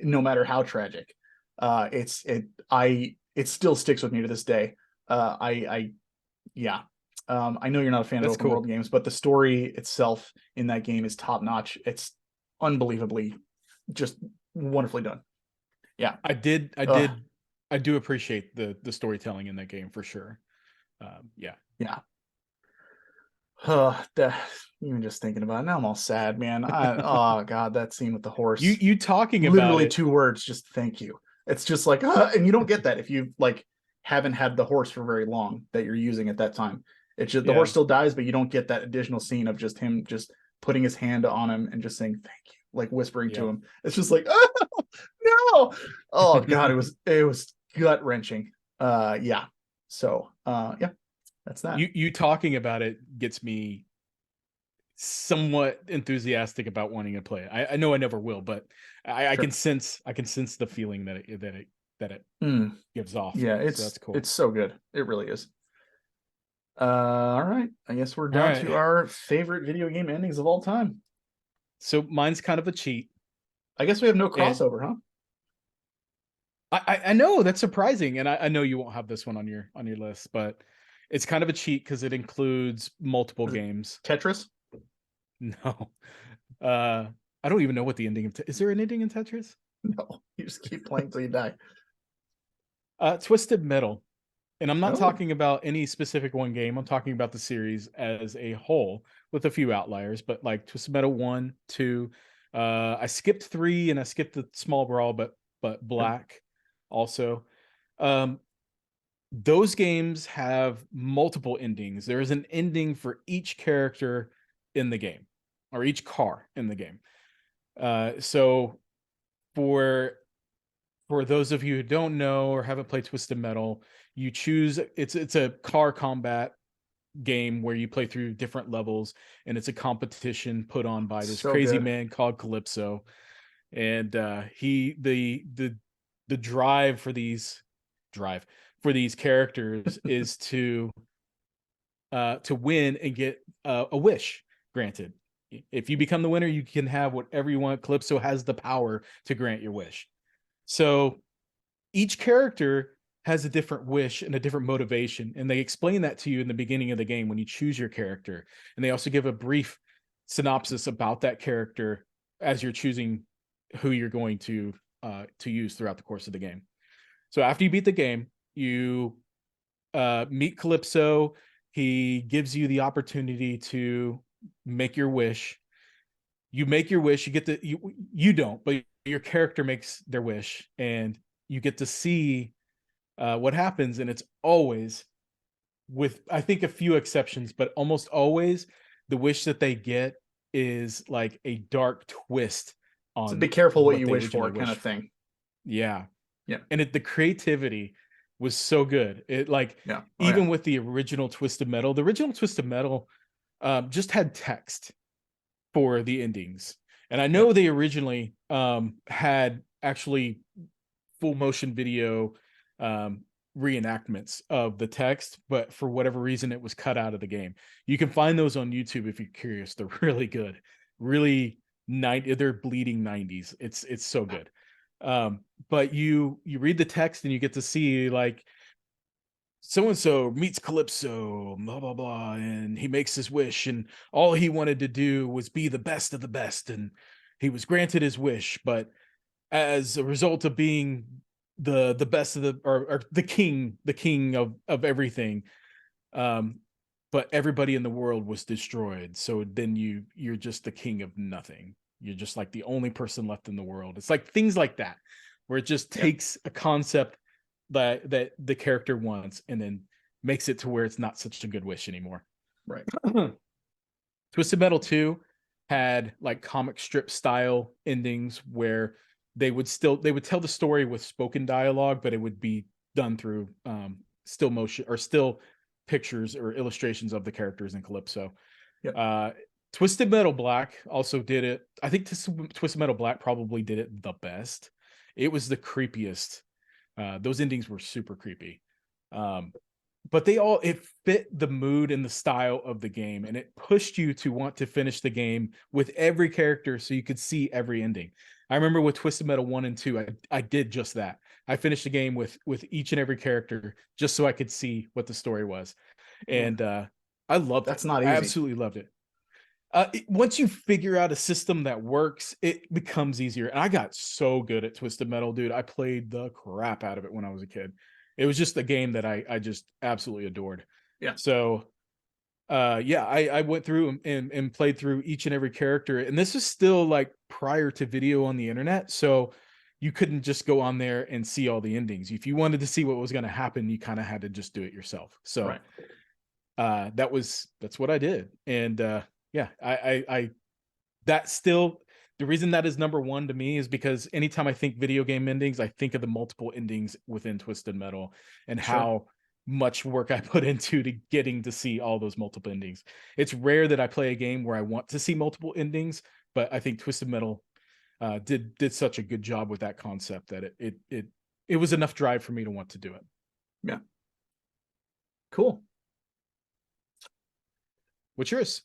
No matter how tragic, it still sticks with me to this day. I Yeah. I know you're not a fan of That's open cool. world games, but the story itself in that game is top notch. It's unbelievably just wonderfully done. Yeah. I did. Uh, I do appreciate the storytelling in that game for sure. Yeah. yeah. Even just thinking about it now, I'm all sad, man. Oh god, that scene with the You horse. you talking about Literally it. 2 words, just thank you. It's just like, and you don't get that if you like haven't had the horse for very long that you're using at that time. It's just the horse Yeah. still dies, but you don't get that additional scene of just him just putting his hand on him and just saying thank you, like whispering to Yeah. him. It's just like, oh no, oh god, it was gut wrenching. Yeah. So yeah, that's that. You talking about it gets me somewhat enthusiastic about wanting to play it. I know I never will, but I Sure. can sense the feeling that it Mm, gives off. yeah, So that's cool. it's so good. It really is. All right. I guess we're All down right. to our favorite video game endings of all time. So mine's kind of a cheat. I guess we have no And crossover, huh? I know that's surprising, and I know you won't have this one on your list, but it's kind of a cheat because it includes multiple Is it games. Tetris? No. Uh I don't even know what the ending of is there an ending in Tetris? No, you just keep playing till you die. Twisted Metal. And I'm not Oh, talking about any specific one game. I'm talking about the series as a whole, with a few outliers, but like Twisted Metal 1, 2. I skipped 3 and I skipped the Small Brawl, but okay. Black also. Um, those games have multiple endings. There is an ending for each character in the game, or each car in the game. So for those of you who don't know or haven't played Twisted Metal, you choose it's a car combat game where you play through different levels, and it's a competition put on by this So crazy good. man called Calypso. And he the drive for these characters is to win and get a wish granted. If you become the winner, you can have whatever you want. Calypso has the power to grant your wish. So each character has a different wish and a different motivation, and they explain that to you in the beginning of the game when you choose your character. And they also give a brief synopsis about that character as you're choosing who you're going to use throughout the course of the game. So after you beat the game, you meet Calypso. He gives you the opportunity to make your wish. You make your wish. You get the you don't, but your character makes their wish, and you get to see what happens. And it's always, with I think a few exceptions, but almost always, the wish that they get is like a dark twist So be on careful what what you they wish originally for, kind of wished. thing. Yeah. Yeah. And the creativity was so good. It like, Yeah. Oh yeah. even with the original Twisted Metal, the original Twisted Metal just had text for the endings. And I Yep. know they originally had actually full motion video um, reenactments of the text, but for whatever reason, it was cut out of the game. You can find those on YouTube if you're curious. They're really good, really they're bleeding 90s. It's so good. But you read the text and you get to see like so and so meets Calypso, blah blah blah, and he makes his wish, and all he wanted to do was be the best of the best, and he was granted his wish, but as a result of being the best of the or the king of everything, um but everybody in the world was destroyed, so then you're just the king of nothing. You're just like the only person left in the world. It's like things like that, where it just Yep. takes a concept that the character wants and then makes it to where it's not such a good wish anymore. Right. Twisted Metal 2 had like comic strip style endings where they would tell the story with spoken dialogue, but it would be done through still motion or still pictures or illustrations of the characters in Calypso. Yep. Uh, Twisted Metal Black also did it. I think Twisted Metal Black probably did it the best. It was the creepiest. Those endings were super creepy. Um, but it fit the mood and the style of the game, and it pushed you to want to finish the game with every character so you could see every ending. I remember with Twisted Metal 1 and 2, I did just that. I finished the game with each and every character just so I could see what the story was. Yeah. And I loved it. That's not I easy. absolutely loved it. Once you figure out a system that works, it becomes easier. And I got so good at Twisted Metal, dude. I played the crap out of it when I was a kid. It was just a game that I just absolutely adored. Yeah. So yeah, I went through and played through each and every character. And this is still like prior to video on the internet. So you couldn't just go on there and see all the endings. If you wanted to see what was going to happen, you kind of had to just do it yourself. So Right. that's what I did. And yeah, I that still, the reason that is number one to me is because anytime I think video game endings, I think of the multiple endings within Twisted Metal and Sure. how much work I put into to getting to see all those multiple endings. It's rare that I play a game where I want to see multiple endings, but I think Twisted Metal did such a good job with that concept that it was enough drive for me to want to do it. Yeah. Cool. What's yours?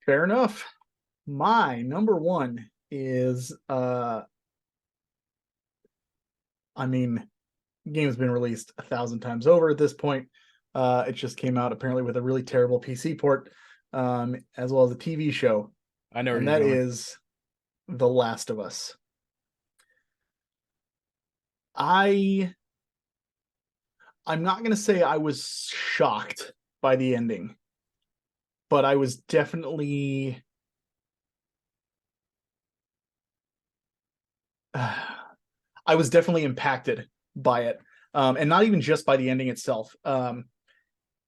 Fair enough. My number one is I mean, game's been released 1,000 times over at this point. It just came out apparently with a really terrible PC port, as well as a TV show, I know where and you're that going. is The Last of Us. I'm not going to say I was shocked by the ending, but I was definitely I was definitely impacted by it. And not even just by the ending itself. I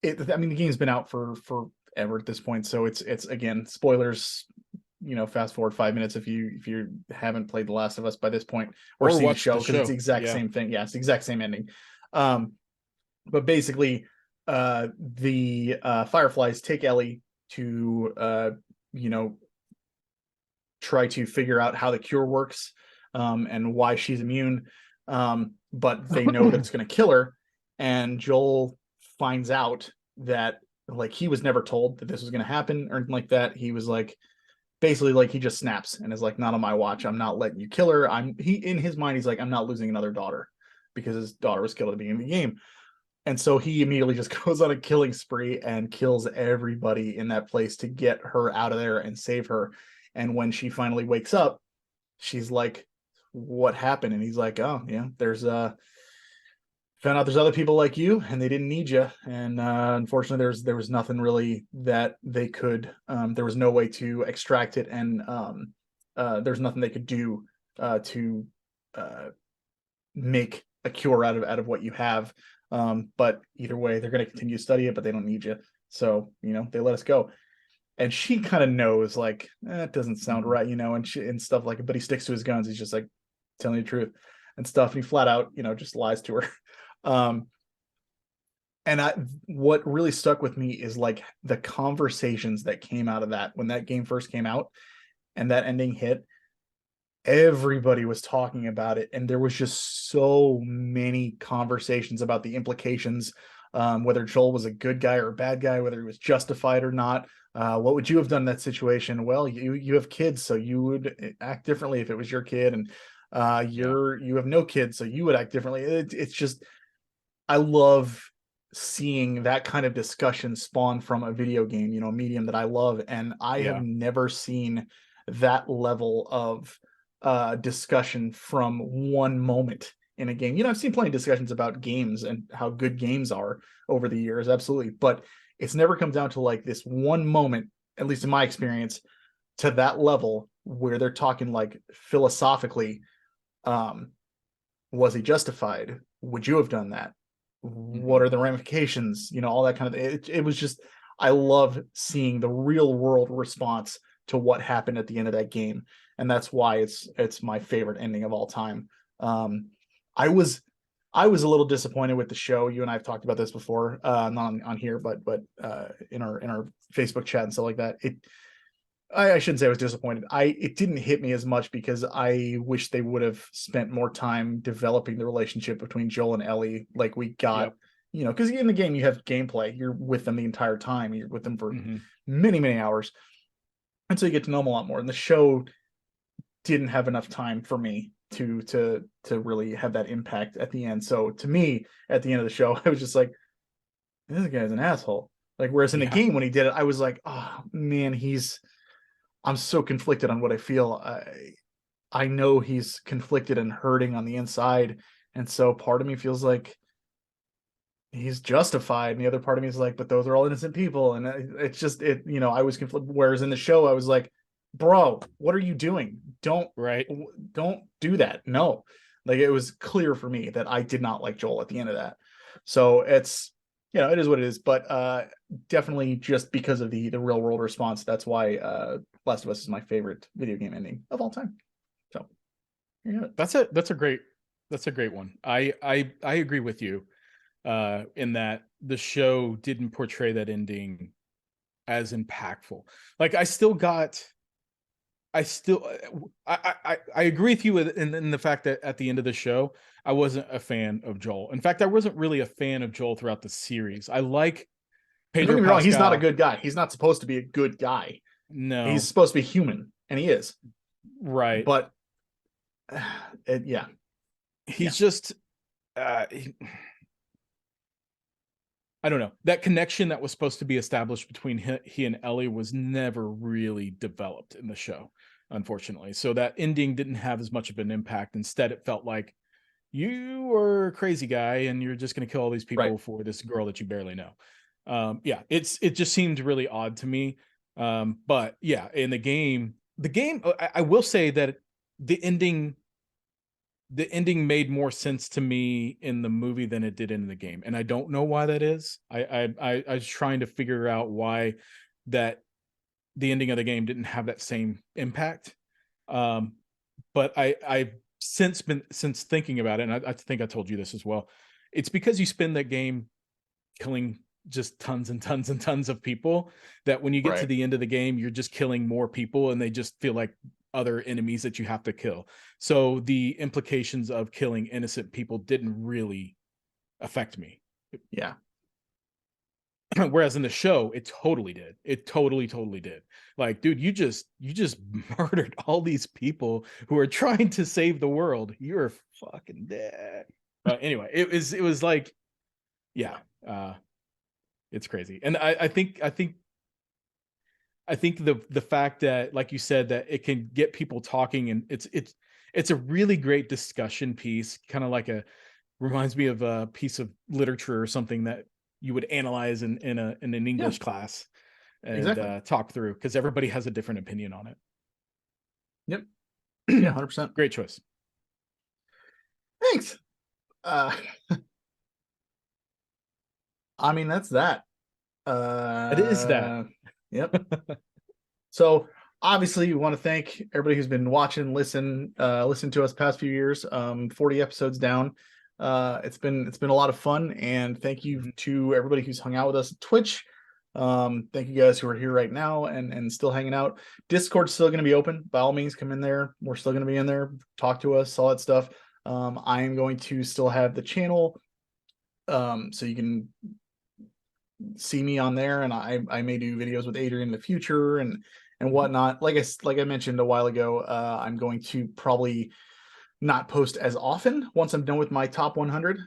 mean, the game's been out for forever at this point, so it's again, spoilers, fast forward 5 minutes if you haven't played The Last of Us by this point, or seen the watch show, the because it's the show. exact Yeah. same thing. Yeah, it's the exact same ending. But basically, the Fireflies take Ellie to you know try to figure out how the cure works, and why she's immune. But they know that it's going to kill her, and Joel finds out that, like, he was never told that this was going to happen or anything like that. He was like, basically, like, he just snaps and is like, not on my watch. I'm not letting you kill her. He in his mind, he's like, I'm not losing another daughter, because his daughter was killed at the beginning of the game. And so he immediately just goes on a killing spree and kills everybody in that place to get her out of there and save her. And when she finally wakes up, she's like, what happened? And he's like, oh yeah, there's found out there's other people like you, and they didn't need you. And unfortunately, there was nothing really that they could, there was no way to extract it. And there's nothing they could do to uh, make a cure out of what you have. But either way, they're going to continue to study it, but they don't need you. So, they let us go. And she kind of knows, like, it doesn't sound right, and stuff like it. But he sticks to his guns. He's just like, telling the truth and stuff. And he flat out, just lies to her. Um, and what really stuck with me is, like, the conversations that came out of that when that game first came out and that ending hit. Everybody was talking about it, and there was just so many conversations about the implications, whether Joel was a good guy or a bad guy, whether he was justified or not. What would you have done in that situation? Well, you have kids, so you would act differently if it was your kid. And Yeah. you have no kids, so you would act differently. It's just, I love seeing that kind of discussion spawn from a video game, a medium that I love. And I have Yeah. never seen that level of discussion from one moment in a game. I've seen plenty of discussions about games and how good games are over the years, absolutely. But it's never come down to, like, this one moment, at least in my experience, to that level where they're talking, like, philosophically. um, was he justified? Would you have done that? What Hmm. are the ramifications? All that kind of it was just, I love seeing the real world response to what happened at the end of that game. And that's why it's my favorite ending of all time. Um, I was I was a little disappointed with the show. You and I have talked about this before, not on here, but in our Facebook chat and stuff like that. I shouldn't say I was disappointed. It didn't hit me as much because I wish they would have spent more time developing the relationship between Joel and Ellie, like we got. Yep. Because in the game you have gameplay. You're with them the entire time. You're with them for Hmm. many, many hours. And so you get to know them a lot more. And the show didn't have enough time for me to really have that impact at the end. So to me, at the end of the show, I was just like, this guy's an asshole. Like, whereas in the Yeah. game when he did it, I was like, oh man, I'm so conflicted on what I feel. I know he's conflicted and hurting on the inside, and so part of me feels like he's justified, and the other part of me is like, but those are all innocent people, and it's just it. I was conflicted. Whereas in the show, I was like, bro, what are you doing? Right. Don't do that. No, like, it was clear for me that I did not like Joel at the end of that. So it's, it is what it is. But definitely just because of the real world response, that's why Last of Us is my favorite video game ending of all time. So here you have it. That's a great one. I agree with you in that the show didn't portray that ending as impactful. Like I still I agree with you in the fact that at the end of the show I wasn't a fan of Joel. In fact, I wasn't really a fan of Joel throughout the series. I like And don't Pedro get me wrong, he's not a Pascal. good guy. He's not supposed to be a good guy. He's No, supposed to be human, and he is. right. But yeah, yeah. He's just uh he, I don't know. That connection that was supposed to be established between he and Ellie was never really developed in the show. unfortunately. So that ending didn't have as much of an impact. Instead, it felt like you are a crazy guy and you're just going to kill all these Right. people for this girl that you barely know. Yeah, it just seemed really odd to me. But yeah, in the game, I will say that the ending the ending made more sense to me in the movie than it did in the game, and I don't know why that is. I was trying to figure out why that the ending of the game didn't have that same impact. Um, but I've since thinking about it, and I think I told you this as well. It's because you spend that game killing just tons and tons and tons of people that when you get to Right. the end of the game, you're just killing more people and they just feel like other enemies that you have to kill. So the implications of killing innocent people didn't really affect me. Yeah. Whereas in the show, it totally did. It totally did. Like, dude, you just murdered all these people who are trying to save the world. You're fucking dead. But anyway, it was like, yeah, it's crazy. And I think the fact that, like you said, that it can get people talking, and it's a really great discussion piece, kind of like a reminds me of a piece of literature or something that you would analyze in an Yeah. English class and Exactly. talk through because everybody has a different opinion on Yep. Yeah. it. 100%. Great choice. Thanks. Uh, I mean, that's that. It is that. Yep. So obviously we want to thank everybody who's been watching, listen to us past few years. 40 episodes down. It's been a lot of fun, and thank you Mhm. to everybody who's hung out with us at Twitch. Thank you guys who are here right now and still hanging out. Discord's still going to be open. By all means, come in there. We're still going to be in there. Talk to us, all that stuff. I am going to still have the channel, so you can see me on there, and I may do videos with Adrian in the future and Mhm. whatnot. Like I mentioned a while ago, I'm going to probably not post as often once I'm done with my top 100,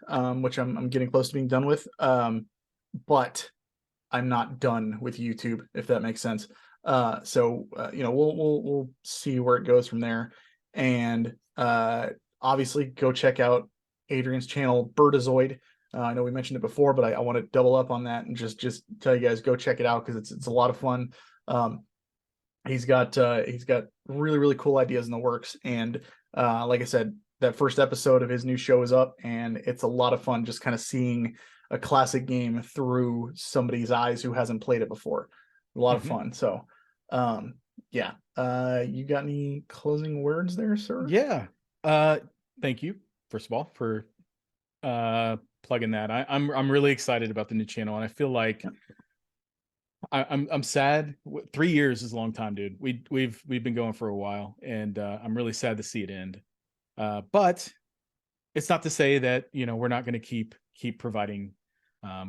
which I'm getting close to being done with. But I'm not done with YouTube, if that makes sense. We'll see where it goes from there, and obviously go check out Adrian's channel, Birdazoid. I know we mentioned it before, but I want to double up on that and just tell you guys, go check it out because it's a lot of fun. Um, he's got really cool ideas in the works, and like I said, that first episode of his new show is up, and it's a lot of fun just kind of seeing a classic game through somebody's eyes who hasn't played it before. A lot of Mhm. fun. So, yeah. You got any closing words there, sir? Yeah. Uh, Thank you first of all for plugging that. I'm really excited about the new channel, and I feel like Yeah. I'm sad. 3 years is a long time, dude. We've been going for a while, and I'm really sad to see it end. But it's not to say that we're not going to keep providing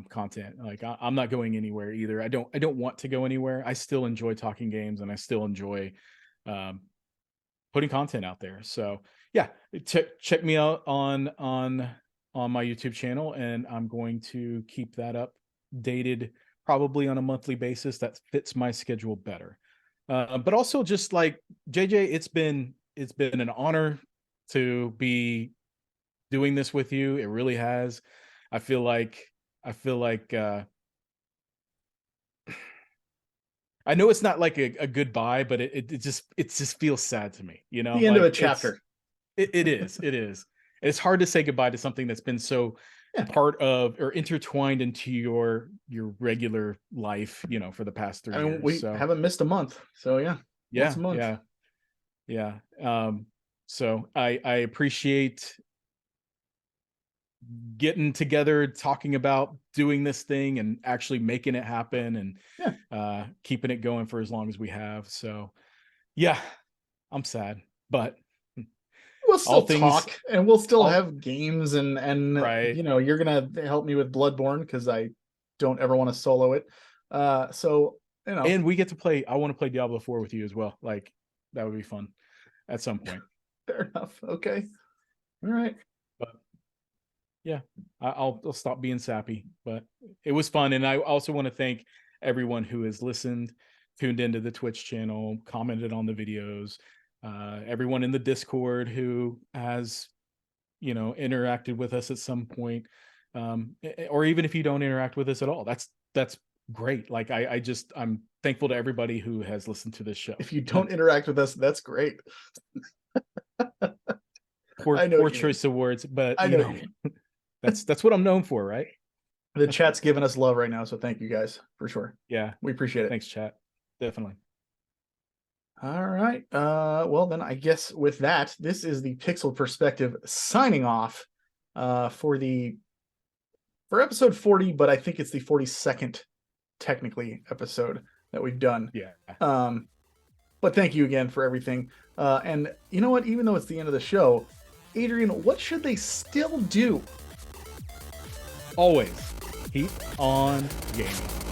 content. Like I'm not going anywhere either. I don't want to go anywhere. I still enjoy talking games, and I still enjoy um, putting content out there. So yeah, check me out on my YouTube channel, and I'm going to keep that updated probably on a monthly basis. That fits my schedule better. But also, just like JJ, it's been an honor to be doing this with you. It really has. I feel like I feel like I know it's not like a goodbye, but it just feels sad to me. The end of a Like it's chapter. it is. It's hard to say goodbye to something that's been so Yeah. part of or intertwined into your regular life, for the past three I mean, years. we So haven't missed a month. So yeah, once yeah, a month. yeah, yeah. So I appreciate getting together, talking about doing this thing and actually making it happen, and Yeah. keeping it going for as long as we have. So yeah, I'm sad, but We'll all still things talk, and we'll still all have games, and right. you're gonna help me with Bloodborne because I don't ever want to solo it. So And we get to play. I want to play Diablo 4 with you as well. Like that would be fun at some point. fair enough. Okay. All right. But yeah, I'll stop being sappy. But it was fun, and I also want to thank everyone who has listened, tuned into the Twitch channel, commented on the videos. everyone in the Discord who has, interacted with us at some point, or even if you don't interact with us at all, that's great. Like I'm thankful to everybody who has listened to this show. If you don't interact with us, that's great. I know Poor choice of words, but I know that's what I'm known for, right? The chat's giving us love right now, so thank you guys for sure. Yeah, we appreciate it. Thanks, chat. Definitely. All right. Well, then I guess with that, this is the Pixel Perspective signing off for episode 40, but I think it's the 42nd technically episode that we've done. Yeah. But thank you again for everything. And you know what? Even though it's the end of the show, Adrian, what should they still do? Always keep on gaming.